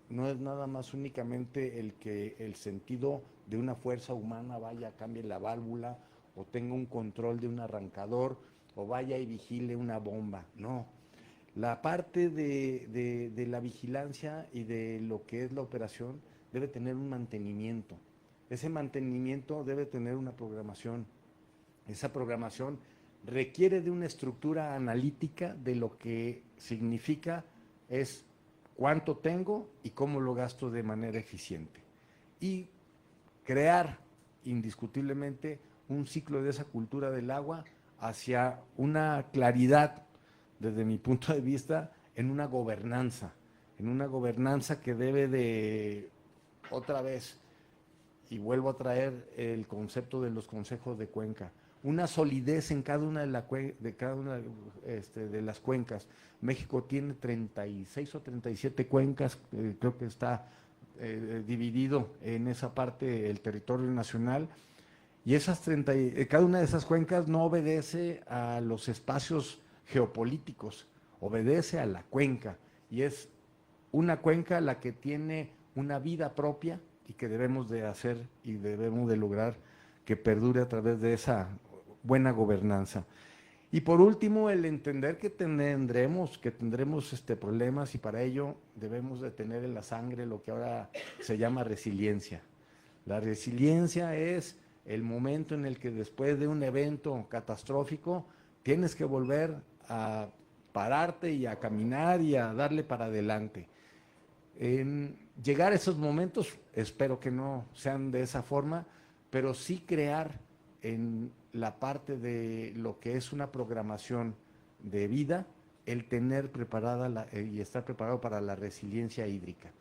no es nada más únicamente el que el sentido de una fuerza humana vaya, cambie la válvula o tenga un control de un arrancador o vaya y vigile una bomba, no. La parte de la vigilancia y de lo que es la operación debe tener un mantenimiento. Ese mantenimiento debe tener una programación. Esa programación requiere de una estructura analítica de lo que significa es cuánto tengo y cómo lo gasto de manera eficiente. Y crear indiscutiblemente un ciclo de esa cultura del agua hacia una claridad, desde mi punto de vista, en una gobernanza que debe de, otra vez, y vuelvo a traer el concepto de los consejos de cuenca, una solidez en cada una de las cuencas. México tiene 36 o 37 cuencas, creo que está dividido en esa parte el territorio nacional, y esas cada una de esas cuencas no obedece a los espacios geopolíticos, obedece a la cuenca, y es una cuenca la que tiene una vida propia y que debemos de hacer y debemos de lograr que perdure a través de esa buena gobernanza. Y por último, el entender que tendremos problemas, y para ello debemos de tener en la sangre lo que ahora se llama resiliencia. La resiliencia es el momento en el que después de un evento catastrófico tienes que volver a pararte y a caminar y a darle para adelante. Llegar a esos momentos, espero que no sean de esa forma, pero sí crear en la parte de lo que es una programación de vida, el tener preparada y estar preparado para la resiliencia hídrica.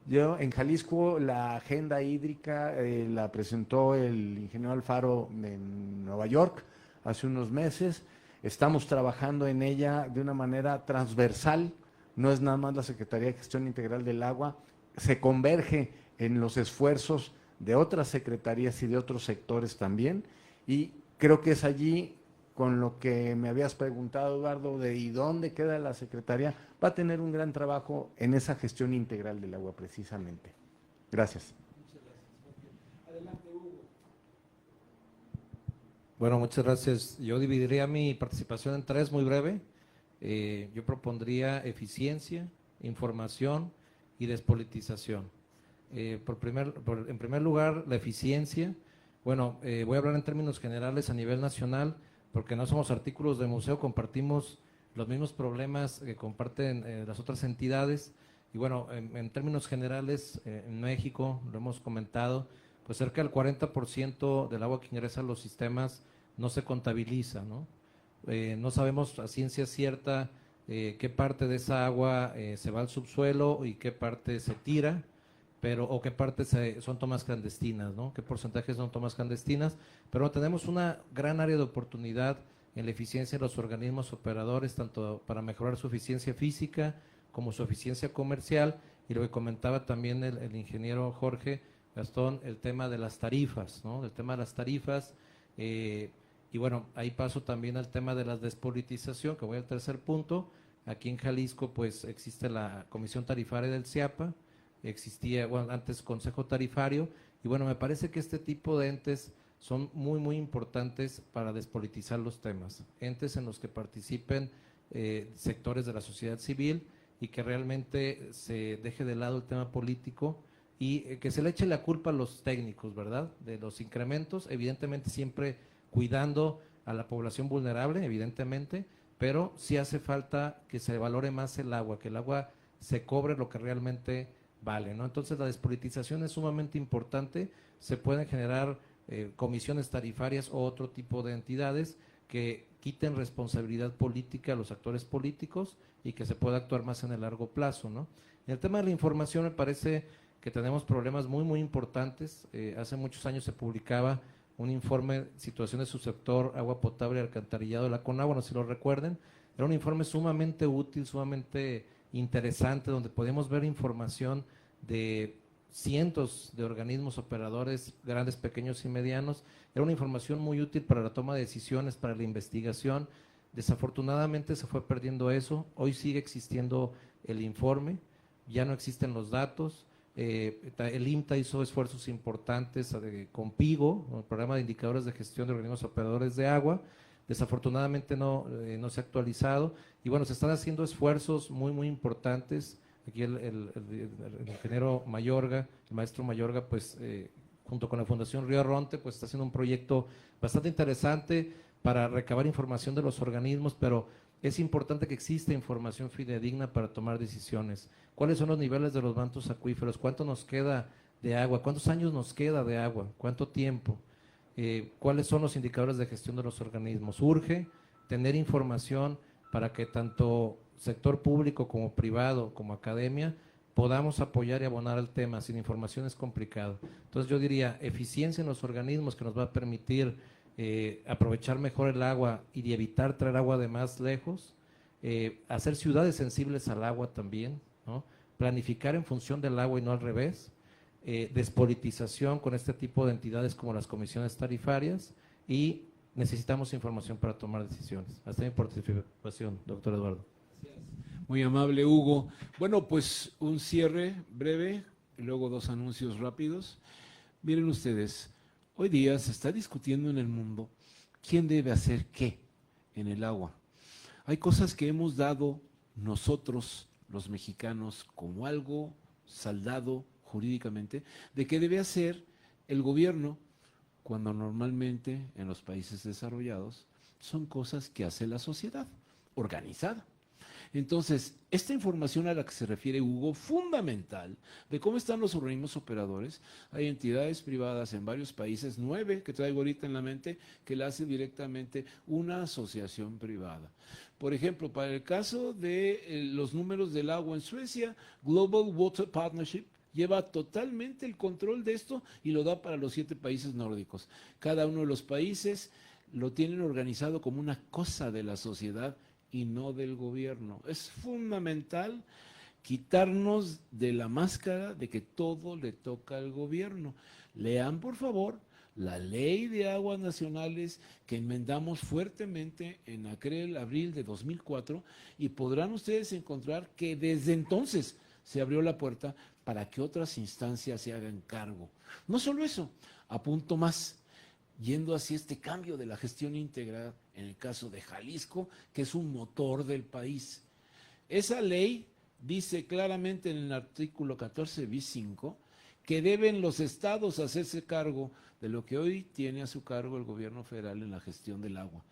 Yo en Jalisco la agenda hídrica la presentó el ingeniero Alfaro en Nueva York hace unos meses. Estamos trabajando en ella de una manera transversal, no es nada más la Secretaría de Gestión Integral del Agua, se converge en los esfuerzos de otras secretarías y de otros sectores también, y creo que es allí con lo que me habías preguntado, Eduardo, de ¿y dónde queda la Secretaría? Va a tener un gran trabajo en esa gestión integral del agua, precisamente. Gracias. Muchas Adelante, Hugo. Bueno, muchas gracias. Yo dividiría mi participación en tres, muy breve. Yo propondría eficiencia, información y despolitización. En primer lugar, la eficiencia. Bueno, voy a hablar en términos generales a nivel nacional, porque no somos artículos de museo, compartimos los mismos problemas que comparten las otras entidades. Y bueno, en términos generales, en México, lo hemos comentado, pues cerca del 40% del agua que ingresa a los sistemas no se contabiliza, ¿no? No sabemos a ciencia cierta qué parte de esa agua se va al subsuelo y qué parte se tira, o qué partes son tomas clandestinas, ¿no? Qué porcentajes son tomas clandestinas, pero tenemos una gran área de oportunidad en la eficiencia de los organismos operadores, tanto para mejorar su eficiencia física como su eficiencia comercial, y lo que comentaba también el ingeniero Jorge Gastón, el tema de las tarifas, ¿no? El tema de las tarifas, y bueno, ahí paso también al tema de la despolitización, que voy al tercer punto. Aquí en Jalisco pues existe la Comisión Tarifaria del CIAPA, existía, bueno, antes Consejo Tarifario, y bueno, me parece que este tipo de entes son muy, muy importantes para despolitizar los temas, entes en los que participen sectores de la sociedad civil y que realmente se deje de lado el tema político y que se le eche la culpa a los técnicos, ¿verdad?, de los incrementos, evidentemente siempre cuidando a la población vulnerable, evidentemente, pero sí hace falta que se valore más el agua, que el agua se cobre lo que realmente vale, ¿no? Entonces la despolitización es sumamente importante, se pueden generar comisiones tarifarias o otro tipo de entidades que quiten responsabilidad política a los actores políticos y que se pueda actuar más en el largo plazo, ¿no? En el tema de la información me parece que tenemos problemas muy, muy importantes. Hace muchos años se publicaba un informe, situación de su sector, agua potable y alcantarillado de la Conagua, no sé si lo recuerden. Era un informe sumamente útil, sumamente interesante, donde podíamos ver información de cientos de organismos operadores, grandes, pequeños y medianos. Era una información muy útil para la toma de decisiones, para la investigación. Desafortunadamente se fue perdiendo eso. Hoy sigue existiendo el informe, ya no existen los datos. El IMTA hizo esfuerzos importantes con PIGO, el Programa de Indicadores de Gestión de Organismos Operadores de Agua. Desafortunadamente no se ha actualizado, y bueno, se están haciendo esfuerzos muy, muy importantes. Aquí el ingeniero Mayorga, el maestro Mayorga, pues junto con la Fundación Río Arronte, pues está haciendo un proyecto bastante interesante para recabar información de los organismos, pero es importante que exista información fidedigna para tomar decisiones. ¿Cuáles son los niveles de los mantos acuíferos? ¿Cuánto nos queda de agua? ¿Cuántos años nos queda de agua? ¿Cuánto tiempo? ¿Cuáles son los indicadores de gestión de los organismos? Urge tener información para que tanto sector público como privado, como academia, podamos apoyar y abonar al tema. Sin información es complicado. Entonces yo diría, eficiencia en los organismos que nos va a permitir aprovechar mejor el agua y evitar traer agua de más lejos, hacer ciudades sensibles al agua también, ¿no? Planificar en función del agua y no al revés, despolitización con este tipo de entidades como las comisiones tarifarias, y necesitamos información para tomar decisiones. Hasta mi participación, doctor Eduardo. Muy amable, Hugo. Bueno, pues un cierre breve, y luego dos anuncios rápidos. Miren ustedes, hoy día se está discutiendo en el mundo quién debe hacer qué en el agua. Hay cosas que hemos dado nosotros, los mexicanos, como algo saldado jurídicamente, de qué debe hacer el gobierno, cuando normalmente en los países desarrollados son cosas que hace la sociedad organizada. Entonces, esta información a la que se refiere Hugo, fundamental, de cómo están los organismos operadores, hay entidades privadas en varios países, 9 que traigo ahorita en la mente, que la hace directamente una asociación privada. Por ejemplo, para el caso de los números del agua en Suecia, Global Water Partnership lleva totalmente el control de esto y lo da para los 7 países nórdicos. Cada uno de los países lo tienen organizado como una cosa de la sociedad y no del gobierno. Es fundamental quitarnos de la máscara de que todo le toca al gobierno. Lean, por favor, la Ley de Aguas Nacionales que enmendamos fuertemente en aquel abril de 2004, y podrán ustedes encontrar que desde entonces se abrió la puerta para que otras instancias se hagan cargo. No solo eso, Apunto más, yendo hacia este cambio de la gestión integral en el caso de Jalisco, que es un motor del país. Esa ley dice claramente en el artículo 14 bis 5 que deben los estados hacerse cargo de lo que hoy tiene a su cargo el gobierno federal en la gestión del agua,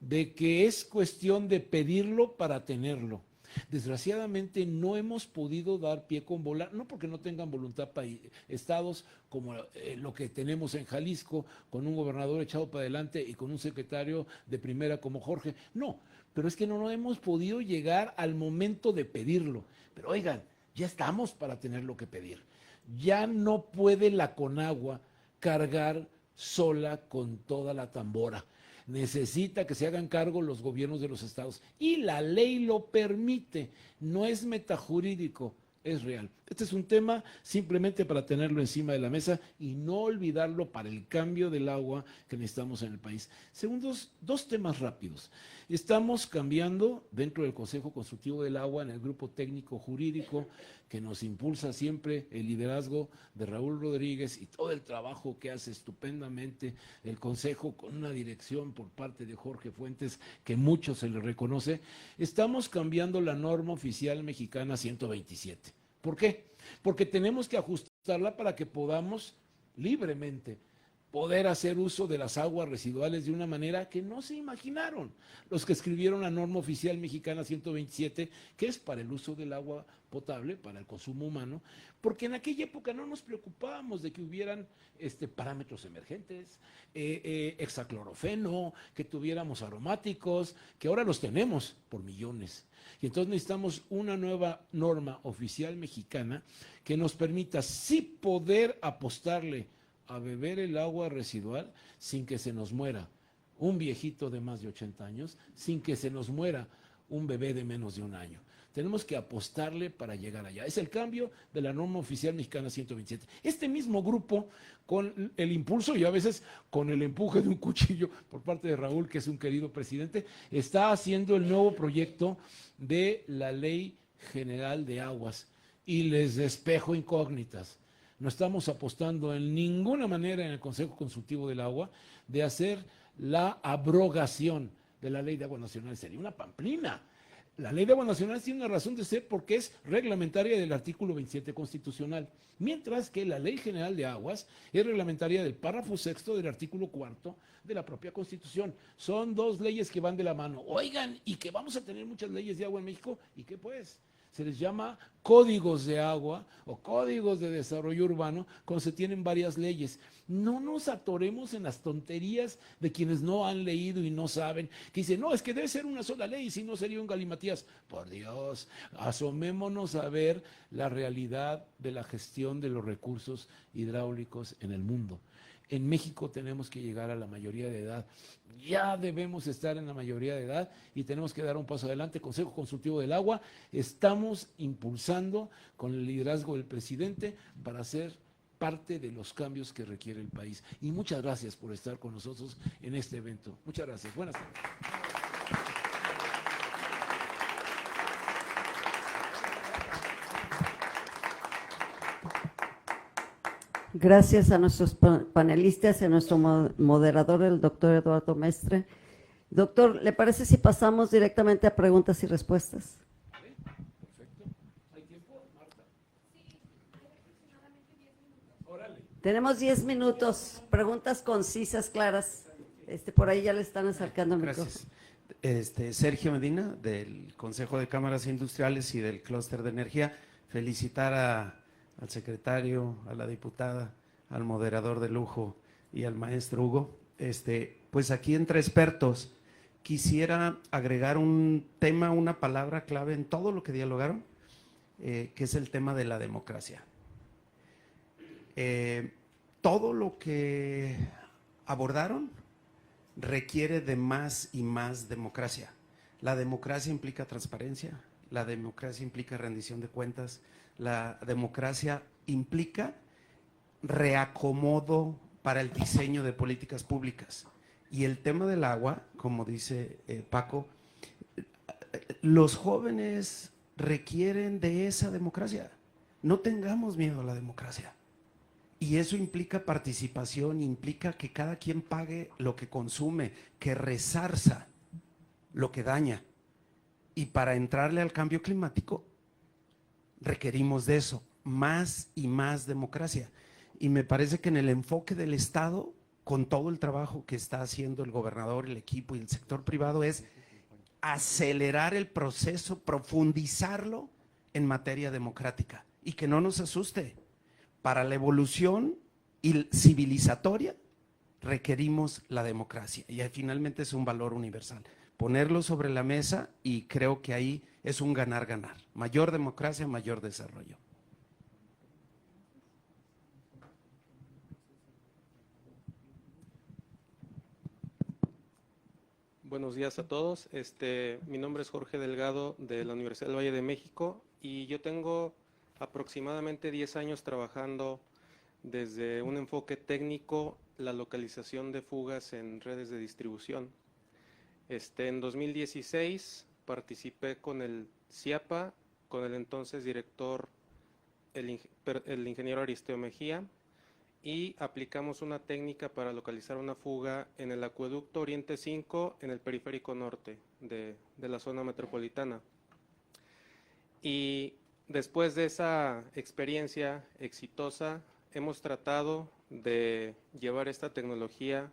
de que es cuestión de pedirlo para tenerlo. Desgraciadamente no hemos podido dar pie con bola, no porque no tengan voluntad estados como lo que tenemos en Jalisco, con un gobernador echado para adelante y con un secretario de primera como Jorge, no, pero es que no hemos podido llegar al momento de pedirlo. Pero oigan, ya estamos para tener lo que pedir. Ya no puede la Conagua cargar sola con toda la tambora. Necesita que se hagan cargo los gobiernos de los estados. Y la ley lo permite. No es metajurídico, es real. Este es un tema simplemente para tenerlo encima de la mesa y no olvidarlo para el cambio del agua que necesitamos en el país. Segundos, dos temas rápidos. Estamos cambiando dentro del Consejo Consultivo del Agua, en el grupo técnico jurídico que nos impulsa siempre el liderazgo de Raúl Rodríguez y todo el trabajo que hace estupendamente el Consejo con una dirección por parte de Jorge Fuentes que mucho se le reconoce. Estamos cambiando la norma oficial mexicana 127. ¿Por qué? Porque tenemos que ajustarla para que podamos libremente poder hacer uso de las aguas residuales de una manera que no se imaginaron los que escribieron la norma oficial mexicana 127, que es para el uso del agua potable, para el consumo humano, porque en aquella época no nos preocupábamos de que hubieran parámetros emergentes, hexaclorofeno, que tuviéramos aromáticos, que ahora los tenemos por millones. Y entonces necesitamos una nueva norma oficial mexicana que nos permita sí poder apostarle a beber el agua residual sin que se nos muera un viejito de más de 80 años, sin que se nos muera un bebé de menos de un año. Tenemos que apostarle para llegar allá. Es el cambio de la norma oficial mexicana 127. Este mismo grupo, con el impulso y a veces con el empuje de un cuchillo por parte de Raúl, que es un querido presidente, está haciendo el nuevo proyecto de la Ley General de Aguas. Y les despejo incógnitas. No estamos apostando en ninguna manera en el Consejo Consultivo del Agua de hacer la abrogación de la Ley de Aguas Nacionales. Sería una pamplina. La Ley de Aguas Nacionales tiene una razón de ser porque es reglamentaria del artículo 27 constitucional, mientras que la Ley General de Aguas es reglamentaria del párrafo sexto del artículo cuarto de la propia Constitución. Son dos leyes que van de la mano. Oigan, y que vamos a tener muchas leyes de agua en México, ¿y qué pues? Se les llama códigos de agua o códigos de desarrollo urbano cuando se tienen varias leyes. No nos atoremos en las tonterías de quienes no han leído y no saben, que dicen, no, es que debe ser una sola ley, si no sería un galimatías. Por Dios, asomémonos a ver la realidad de la gestión de los recursos hidráulicos en el mundo. En México tenemos que llegar a la mayoría de edad. Ya debemos estar en la mayoría de edad y tenemos que dar un paso adelante. Consejo Consultivo del Agua, estamos impulsando con el liderazgo del presidente para ser parte de los cambios que requiere el país. Y muchas gracias por estar con nosotros en este evento. Muchas gracias. Buenas tardes. Gracias a nuestros panelistas y a nuestro moderador, el doctor Eduardo Mestre. Doctor, ¿le parece si pasamos directamente a preguntas y respuestas? Perfecto. ¿Hay tiempo, Marta? Sí, aproximadamente 10 minutos. Órale. Tenemos 10 minutos, preguntas concisas, claras. Por ahí ya le están acercando el micrófono. Gracias. Sergio Medina, del Consejo de Cámaras Industriales y del Clúster de Energía. Felicitar al secretario, a la diputada, al moderador de lujo y al maestro Hugo. Pues aquí entre expertos quisiera agregar un tema, una palabra clave en todo lo que dialogaron, que es el tema de la democracia. Todo lo que abordaron requiere de más y más democracia. La democracia implica transparencia, la democracia implica rendición de cuentas, la democracia implica reacomodo para el diseño de políticas públicas. Y el tema del agua, como dice Paco, los jóvenes requieren de esa democracia. No tengamos miedo a la democracia. Y eso implica participación, implica que cada quien pague lo que consume, que resarza lo que daña. Y para entrarle al cambio climático requerimos de eso, más y más democracia. Y me parece que en el enfoque del Estado, con todo el trabajo que está haciendo el gobernador, el equipo y el sector privado, es acelerar el proceso, profundizarlo en materia democrática. Y que no nos asuste, para la evolución civilizatoria requerimos la democracia y finalmente es un valor universal. Ponerlo sobre la mesa y creo que ahí es un ganar-ganar. Mayor democracia, mayor desarrollo. Buenos días a todos. Mi nombre es Jorge Delgado de la Universidad del Valle de México y yo tengo aproximadamente 10 años trabajando desde un enfoque técnico la localización de fugas en redes de distribución. En 2016 participé con el CIAPA, con el entonces director, el ingeniero Aristeo Mejía, y aplicamos una técnica para localizar una fuga en el acueducto Oriente 5 en el periférico norte de la zona metropolitana. Y después de esa experiencia exitosa, hemos tratado de llevar esta tecnología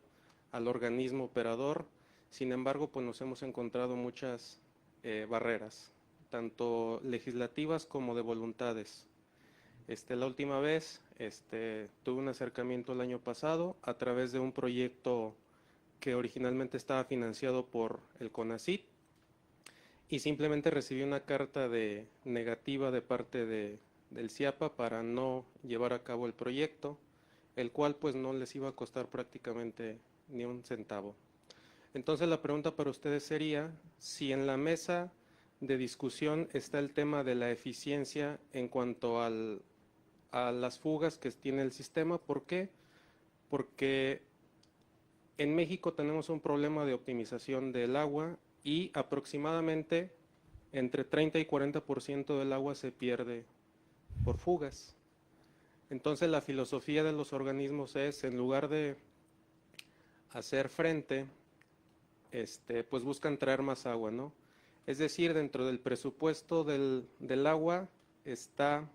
al organismo operador. Sin embargo, pues nos hemos encontrado muchas barreras, tanto legislativas como de voluntades. La última vez tuve un acercamiento el año pasado a través de un proyecto que originalmente estaba financiado por el CONACYT y simplemente recibí una carta negativa de parte del CIAPA para no llevar a cabo el proyecto, el cual pues no les iba a costar prácticamente ni un centavo. Entonces la pregunta para ustedes sería si en la mesa de discusión está el tema de la eficiencia en cuanto a las fugas que tiene el sistema. ¿Por qué? Porque en México tenemos un problema de optimización del agua y aproximadamente entre 30 y 40% del agua se pierde por fugas. Entonces la filosofía de los organismos es, en lugar de hacer frente, pues buscan traer más agua, ¿no? Es decir, dentro del presupuesto del agua está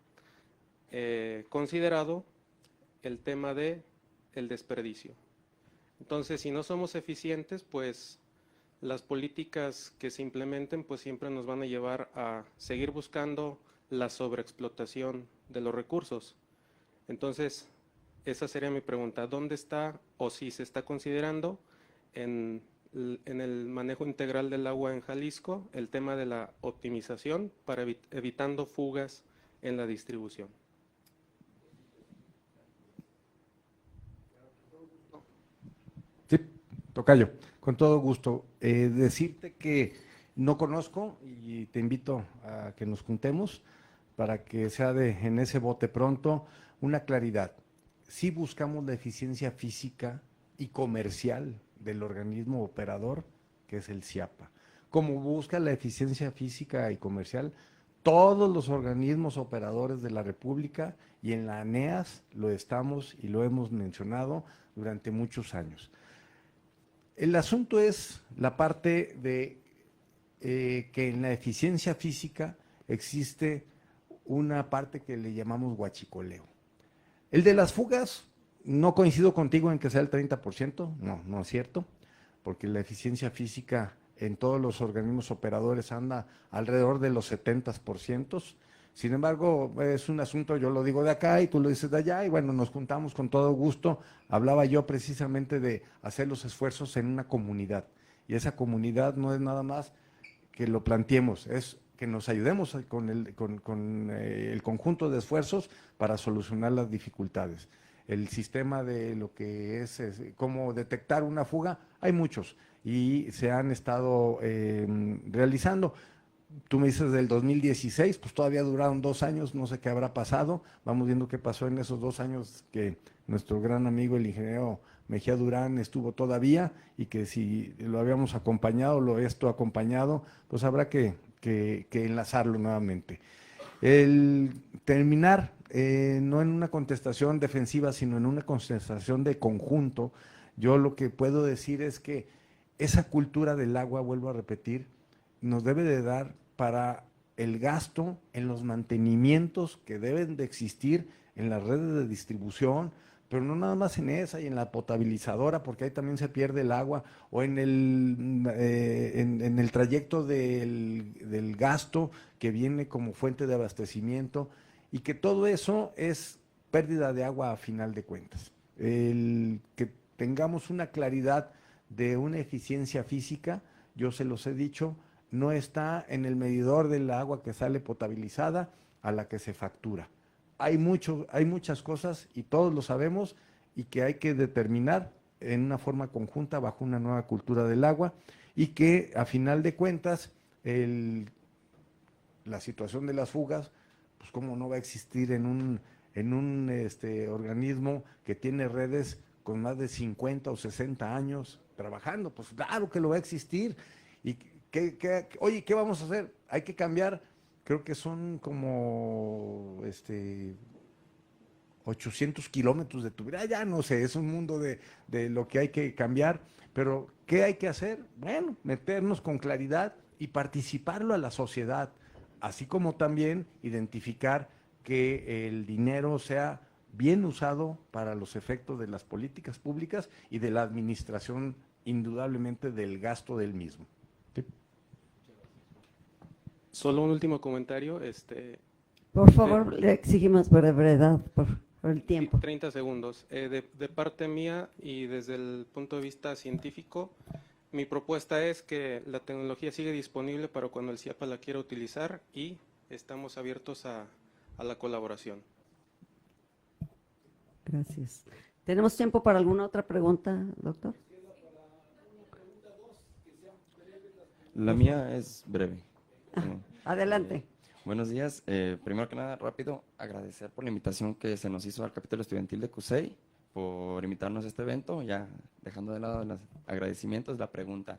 considerado el tema del desperdicio. Entonces, si no somos eficientes, pues las políticas que se implementen, pues siempre nos van a llevar a seguir buscando la sobreexplotación de los recursos. Entonces, esa sería mi pregunta. ¿Dónde está o si se está considerando en el manejo integral del agua en Jalisco el tema de la optimización para evitando fugas en la distribución? Sí, tocayo, con todo gusto. Decirte que no conozco y te invito a que nos juntemos para que sea en ese bote pronto una claridad. Sí buscamos la eficiencia física y comercial del organismo operador, que es el CIAPA. Como busca la eficiencia física y comercial todos los organismos operadores de la República, y en la ANEAS lo estamos y lo hemos mencionado durante muchos años. El asunto es la parte de que en la eficiencia física existe una parte que le llamamos huachicoleo. El de las fugas, no coincido contigo en que sea el 30%, no es cierto, porque la eficiencia física en todos los organismos operadores anda alrededor de los 70%. Sin embargo, es un asunto, yo lo digo de acá y tú lo dices de allá, y bueno, nos juntamos con todo gusto. Hablaba yo precisamente de hacer los esfuerzos en una comunidad, y esa comunidad no es nada más que lo planteemos, es que nos ayudemos con el conjunto de esfuerzos para solucionar las dificultades. El sistema de lo que es cómo detectar una fuga, hay muchos y se han estado realizando. Tú me dices del 2016, pues todavía duraron 2 años, no sé qué habrá pasado. Vamos viendo qué pasó en esos 2 años que nuestro gran amigo el ingeniero Mejía Durán estuvo todavía, y que si lo habíamos acompañado, lo esto acompañado, pues habrá que enlazarlo nuevamente. El terminar no en una contestación defensiva, sino en una contestación de conjunto, yo lo que puedo decir es que esa cultura del agua, vuelvo a repetir, nos debe de dar para el gasto en los mantenimientos que deben de existir en las redes de distribución, pero no nada más en esa y en la potabilizadora, porque ahí también se pierde el agua, o en el trayecto del gasto que viene como fuente de abastecimiento, y que todo eso es pérdida de agua a final de cuentas. El que tengamos una claridad de una eficiencia física, yo se los he dicho, no está en el medidor del agua que sale potabilizada a la que se factura. Hay muchas cosas, y todos lo sabemos, y que hay que determinar en una forma conjunta bajo una nueva cultura del agua, y que a final de cuentas la situación de las fugas, pues cómo no va a existir en un organismo que tiene redes con más de 50 o 60 años trabajando. Pues claro que lo va a existir. Y oye, ¿qué vamos a hacer? Hay que cambiar, creo que son como 800 kilómetros de tubería, ya no sé, es un mundo de lo que hay que cambiar, pero ¿qué hay que hacer? Bueno, meternos con claridad y participarlo a la sociedad, así como también identificar que el dinero sea bien usado para los efectos de las políticas públicas y de la administración, indudablemente, del gasto del mismo. ¿Sí? Solo un último comentario. Por favor, le exigimos brevedad por el tiempo. 30 segundos. De parte mía y desde el punto de vista científico, mi propuesta es que la tecnología sigue disponible para cuando el CIAPA la quiera utilizar, y estamos abiertos a la colaboración. Gracias. ¿Tenemos tiempo para alguna otra pregunta, doctor? La mía es breve. Adelante. Buenos días. Primero que nada, rápido, agradecer por la invitación que se nos hizo al capítulo estudiantil de CUSEI, por invitarnos a este evento. Ya dejando de lado los agradecimientos, la pregunta.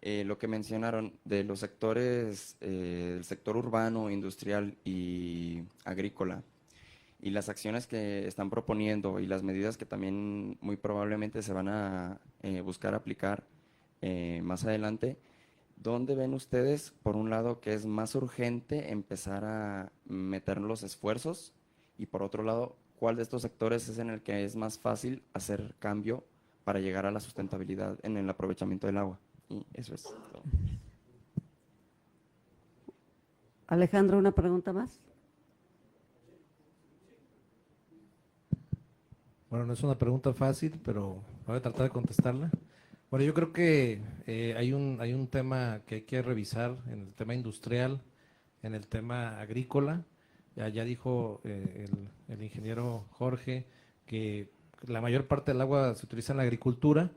Lo que mencionaron de los sectores, el sector urbano, industrial y agrícola, y las acciones que están proponiendo y las medidas que también muy probablemente se van a buscar aplicar más adelante, ¿dónde ven ustedes, por un lado, que es más urgente empezar a meter los esfuerzos? Y por otro lado, ¿cuál de estos sectores es en el que es más fácil hacer cambio para llegar a la sustentabilidad en el aprovechamiento del agua? Y eso es todo. Alejandro, ¿una pregunta más? Bueno, no es una pregunta fácil, pero voy a tratar de contestarla. Bueno, yo creo que hay un tema que hay que revisar en el tema industrial, en el tema agrícola. Ya dijo el ingeniero Jorge que la mayor parte del agua se utiliza en la agricultura,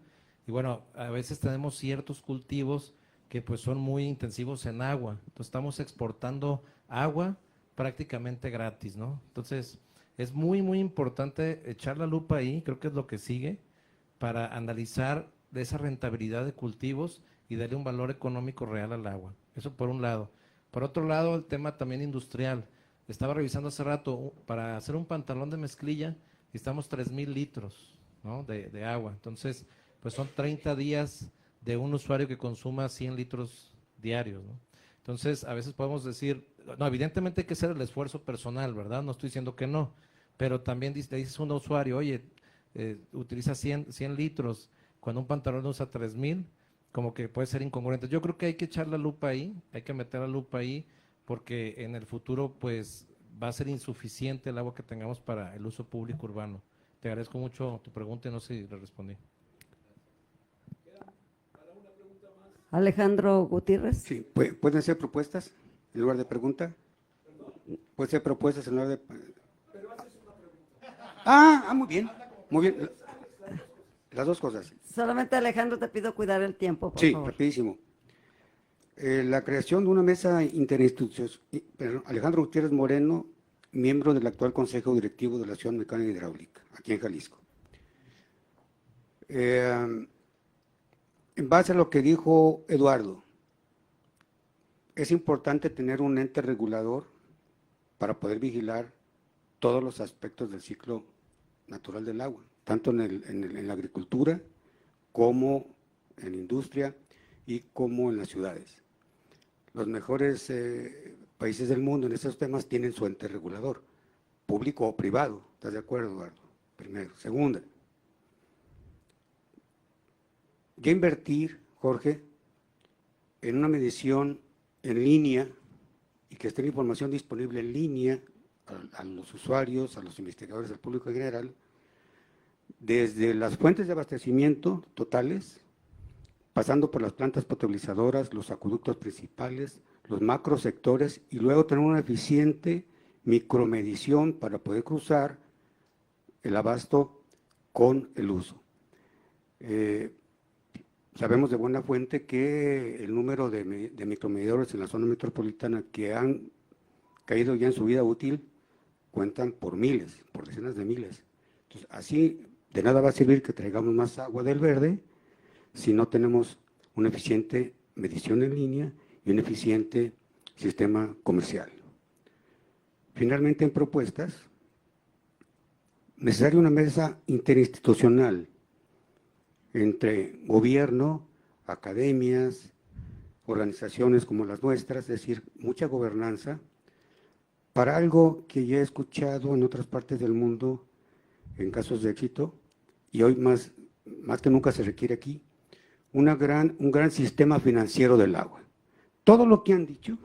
y bueno, a veces tenemos ciertos cultivos que pues son muy intensivos en agua, entonces estamos exportando agua prácticamente gratis, ¿no? Entonces es muy importante echar la lupa ahí, creo que es lo que sigue, para analizar de esa rentabilidad de cultivos y darle un valor económico real al agua. Eso por un lado. Por otro lado, el tema también industrial. Estaba revisando hace rato, para hacer un pantalón de mezclilla necesitamos 3,000 litros, ¿no?, de agua. Entonces, pues son 30 días de un usuario que consuma 100 litros diarios, ¿no? Entonces, a veces podemos decir, no, evidentemente hay que hacer el esfuerzo personal, ¿verdad? No estoy diciendo que no, pero también le dices a un usuario, oye, utiliza 100 litros, cuando un pantalón usa 3,000, como que puede ser incongruente. Yo creo que hay que echar la lupa ahí, hay que meter la lupa ahí, porque en el futuro pues va a ser insuficiente el agua que tengamos para el uso público urbano. Te agradezco mucho tu pregunta y no sé si le respondí. Alejandro Gutiérrez. Sí, ¿pueden ser propuestas en lugar de pregunta? Pueden ser propuestas en lugar de... muy bien, muy bien. Las dos cosas. Solamente, Alejandro, te pido cuidar el tiempo, por Sí, favor. rapidísimo. La creación de una mesa interinstitucional. Alejandro Gutiérrez Moreno, miembro del actual Consejo Directivo de la Asociación Mecánica e Hidráulica, aquí en Jalisco. En base a lo que dijo Eduardo, es importante tener un ente regulador para poder vigilar todos los aspectos del ciclo natural del agua, tanto en la agricultura como en la industria y como en las ciudades. Los mejores países del mundo en estos temas tienen su ente regulador, público o privado. ¿Estás de acuerdo, Eduardo? Primero. Segunda, ya invertir, Jorge, en una medición en línea y que esté la información disponible en línea a los usuarios, a los investigadores, al público en general, desde las fuentes de abastecimiento totales, pasando por las plantas potabilizadoras, los acueductos principales, los macrosectores, y luego tener una eficiente micromedición para poder cruzar el abasto con el uso. Sabemos de buena fuente que el número de micromedidores en la zona metropolitana que han caído ya en su vida útil cuentan por miles, por decenas de miles. Entonces, así de nada va a servir que traigamos más agua del verde si no tenemos una eficiente medición en línea y un eficiente sistema comercial. Finalmente, en propuestas, necesaria una mesa interinstitucional entre gobierno, academias, organizaciones como las nuestras, es decir, mucha gobernanza, para algo que ya he escuchado en otras partes del mundo en casos de éxito, y hoy más que nunca se requiere aquí, un gran sistema financiero del agua. Todo lo que han dicho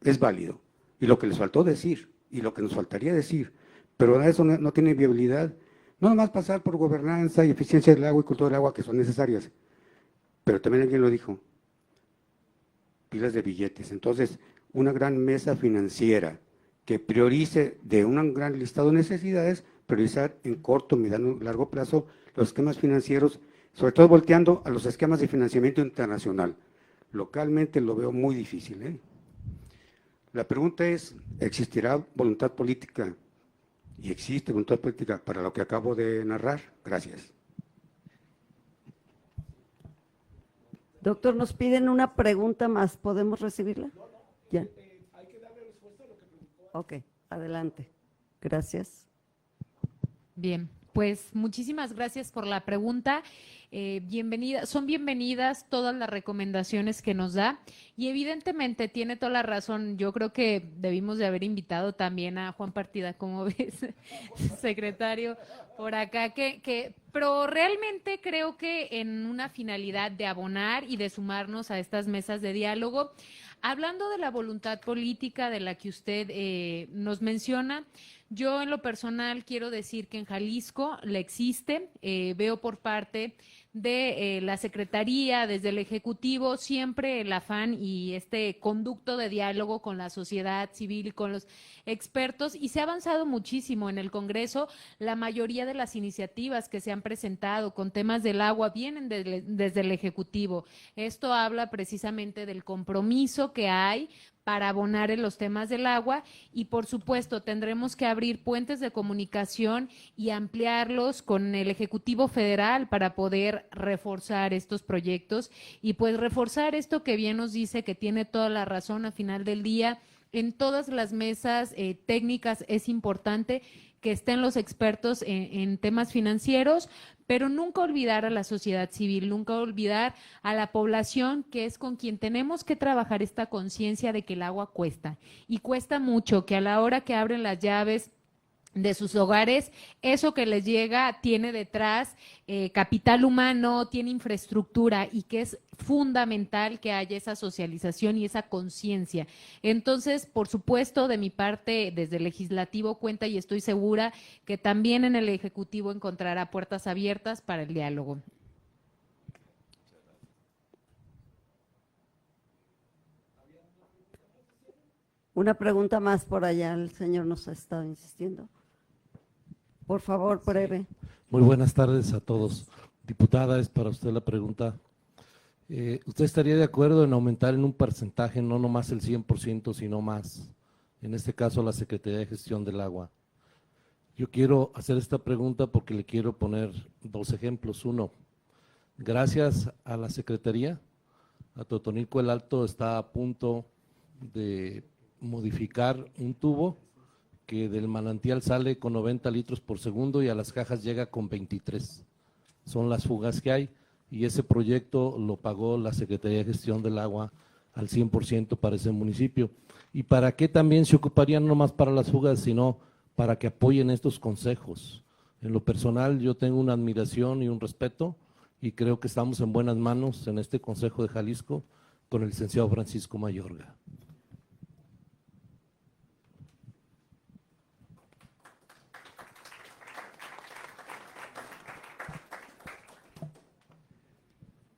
es válido, y lo que les faltó decir, y lo que nos faltaría decir, pero eso no tiene viabilidad. No nomás pasar por gobernanza y eficiencia del agua y cultura del agua, que son necesarias, pero también alguien lo dijo, pilas de billetes. Entonces, una gran mesa financiera que priorice de un gran listado de necesidades, priorizar en corto, mediano, largo plazo los esquemas financieros, sobre todo volteando a los esquemas de financiamiento internacional. Localmente lo veo muy difícil, ¿eh? La pregunta es, ¿existirá voluntad política? Y existe voluntad política para lo que acabo de narrar. Gracias. Doctor, nos piden una pregunta más. ¿Podemos recibirla? Ya. Hay que darle respuesta a lo que preguntó. Ok, adelante. Gracias. Bien, pues muchísimas gracias por la pregunta. Son bienvenidas todas las recomendaciones que nos da y evidentemente tiene toda la razón. Yo creo que debimos de haber invitado también a Juan Partida, como ves, secretario, por acá, pero realmente creo que en una finalidad de abonar y de sumarnos a estas mesas de diálogo, hablando de la voluntad política de la que usted nos menciona, yo en lo personal quiero decir que en Jalisco la existe, veo por parte de la Secretaría, desde el Ejecutivo, siempre el afán y este conducto de diálogo con la sociedad civil, con los expertos, y se ha avanzado muchísimo en el Congreso. La mayoría de las iniciativas que se han presentado con temas del agua vienen desde el Ejecutivo. Esto habla precisamente del compromiso que hay para abonar en los temas del agua y, por supuesto, tendremos que abrir puentes de comunicación y ampliarlos con el Ejecutivo Federal para poder reforzar estos proyectos y pues reforzar esto que bien nos dice, que tiene toda la razón a final del día. En todas las mesas técnicas es importante que estén los expertos en temas financieros, pero nunca olvidar a la sociedad civil, nunca olvidar a la población, que es con quien tenemos que trabajar esta conciencia de que el agua cuesta, y cuesta mucho, que a la hora que abren las llaves de sus hogares, eso que les llega tiene detrás capital humano, tiene infraestructura, y que es fundamental que haya esa socialización y esa conciencia. Entonces, por supuesto, de mi parte, desde el legislativo cuenta, y estoy segura que también en el ejecutivo encontrará puertas abiertas para el diálogo. Una pregunta más por allá, el señor nos ha estado insistiendo. Por favor, breve. Muy buenas tardes a todos. Diputada, es para usted la pregunta. ¿Usted estaría de acuerdo en aumentar en un porcentaje, no nomás el 100%, sino más? En este caso, la Secretaría de Gestión del Agua. Yo quiero hacer esta pregunta porque le quiero poner dos ejemplos. Uno, gracias a la Secretaría, a Totonilco el Alto está a punto de modificar un tubo que del manantial sale con 90 litros por segundo y a las cajas llega con 23. Son las fugas que hay y ese proyecto lo pagó la Secretaría de Gestión del Agua al 100% para ese municipio. ¿Y para qué también se ocuparían no más para las fugas, sino para que apoyen estos consejos? En lo personal yo tengo una admiración y un respeto y creo que estamos en buenas manos en este Consejo de Jalisco con el licenciado Francisco Mayorga.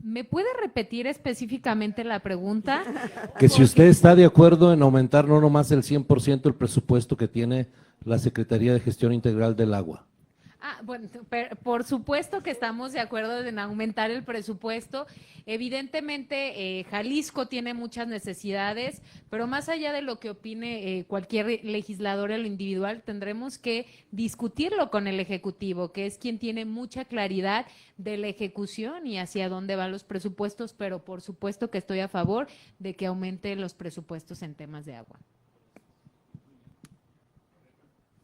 ¿Me puede repetir específicamente la pregunta? Que si usted está de acuerdo en aumentar no nomás el 100% el presupuesto que tiene la Secretaría de Gestión Integral del Agua. Bueno, por supuesto que estamos de acuerdo en aumentar el presupuesto. Evidentemente, Jalisco tiene muchas necesidades, pero más allá de lo que opine cualquier legislador en lo individual, tendremos que discutirlo con el Ejecutivo, que es quien tiene mucha claridad de la ejecución y hacia dónde van los presupuestos, pero por supuesto que estoy a favor de que aumenten los presupuestos en temas de agua.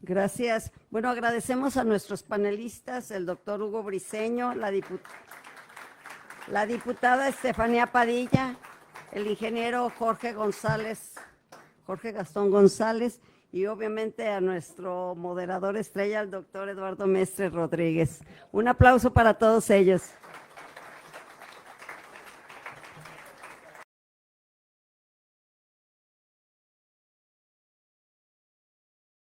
Gracias. Bueno, agradecemos a nuestros panelistas, el doctor Hugo Briceño, la diputada Estefanía Padilla, el ingeniero Jorge Gastón González, y obviamente a nuestro moderador estrella, el doctor Eduardo Mestre Rodríguez. Un aplauso para todos ellos.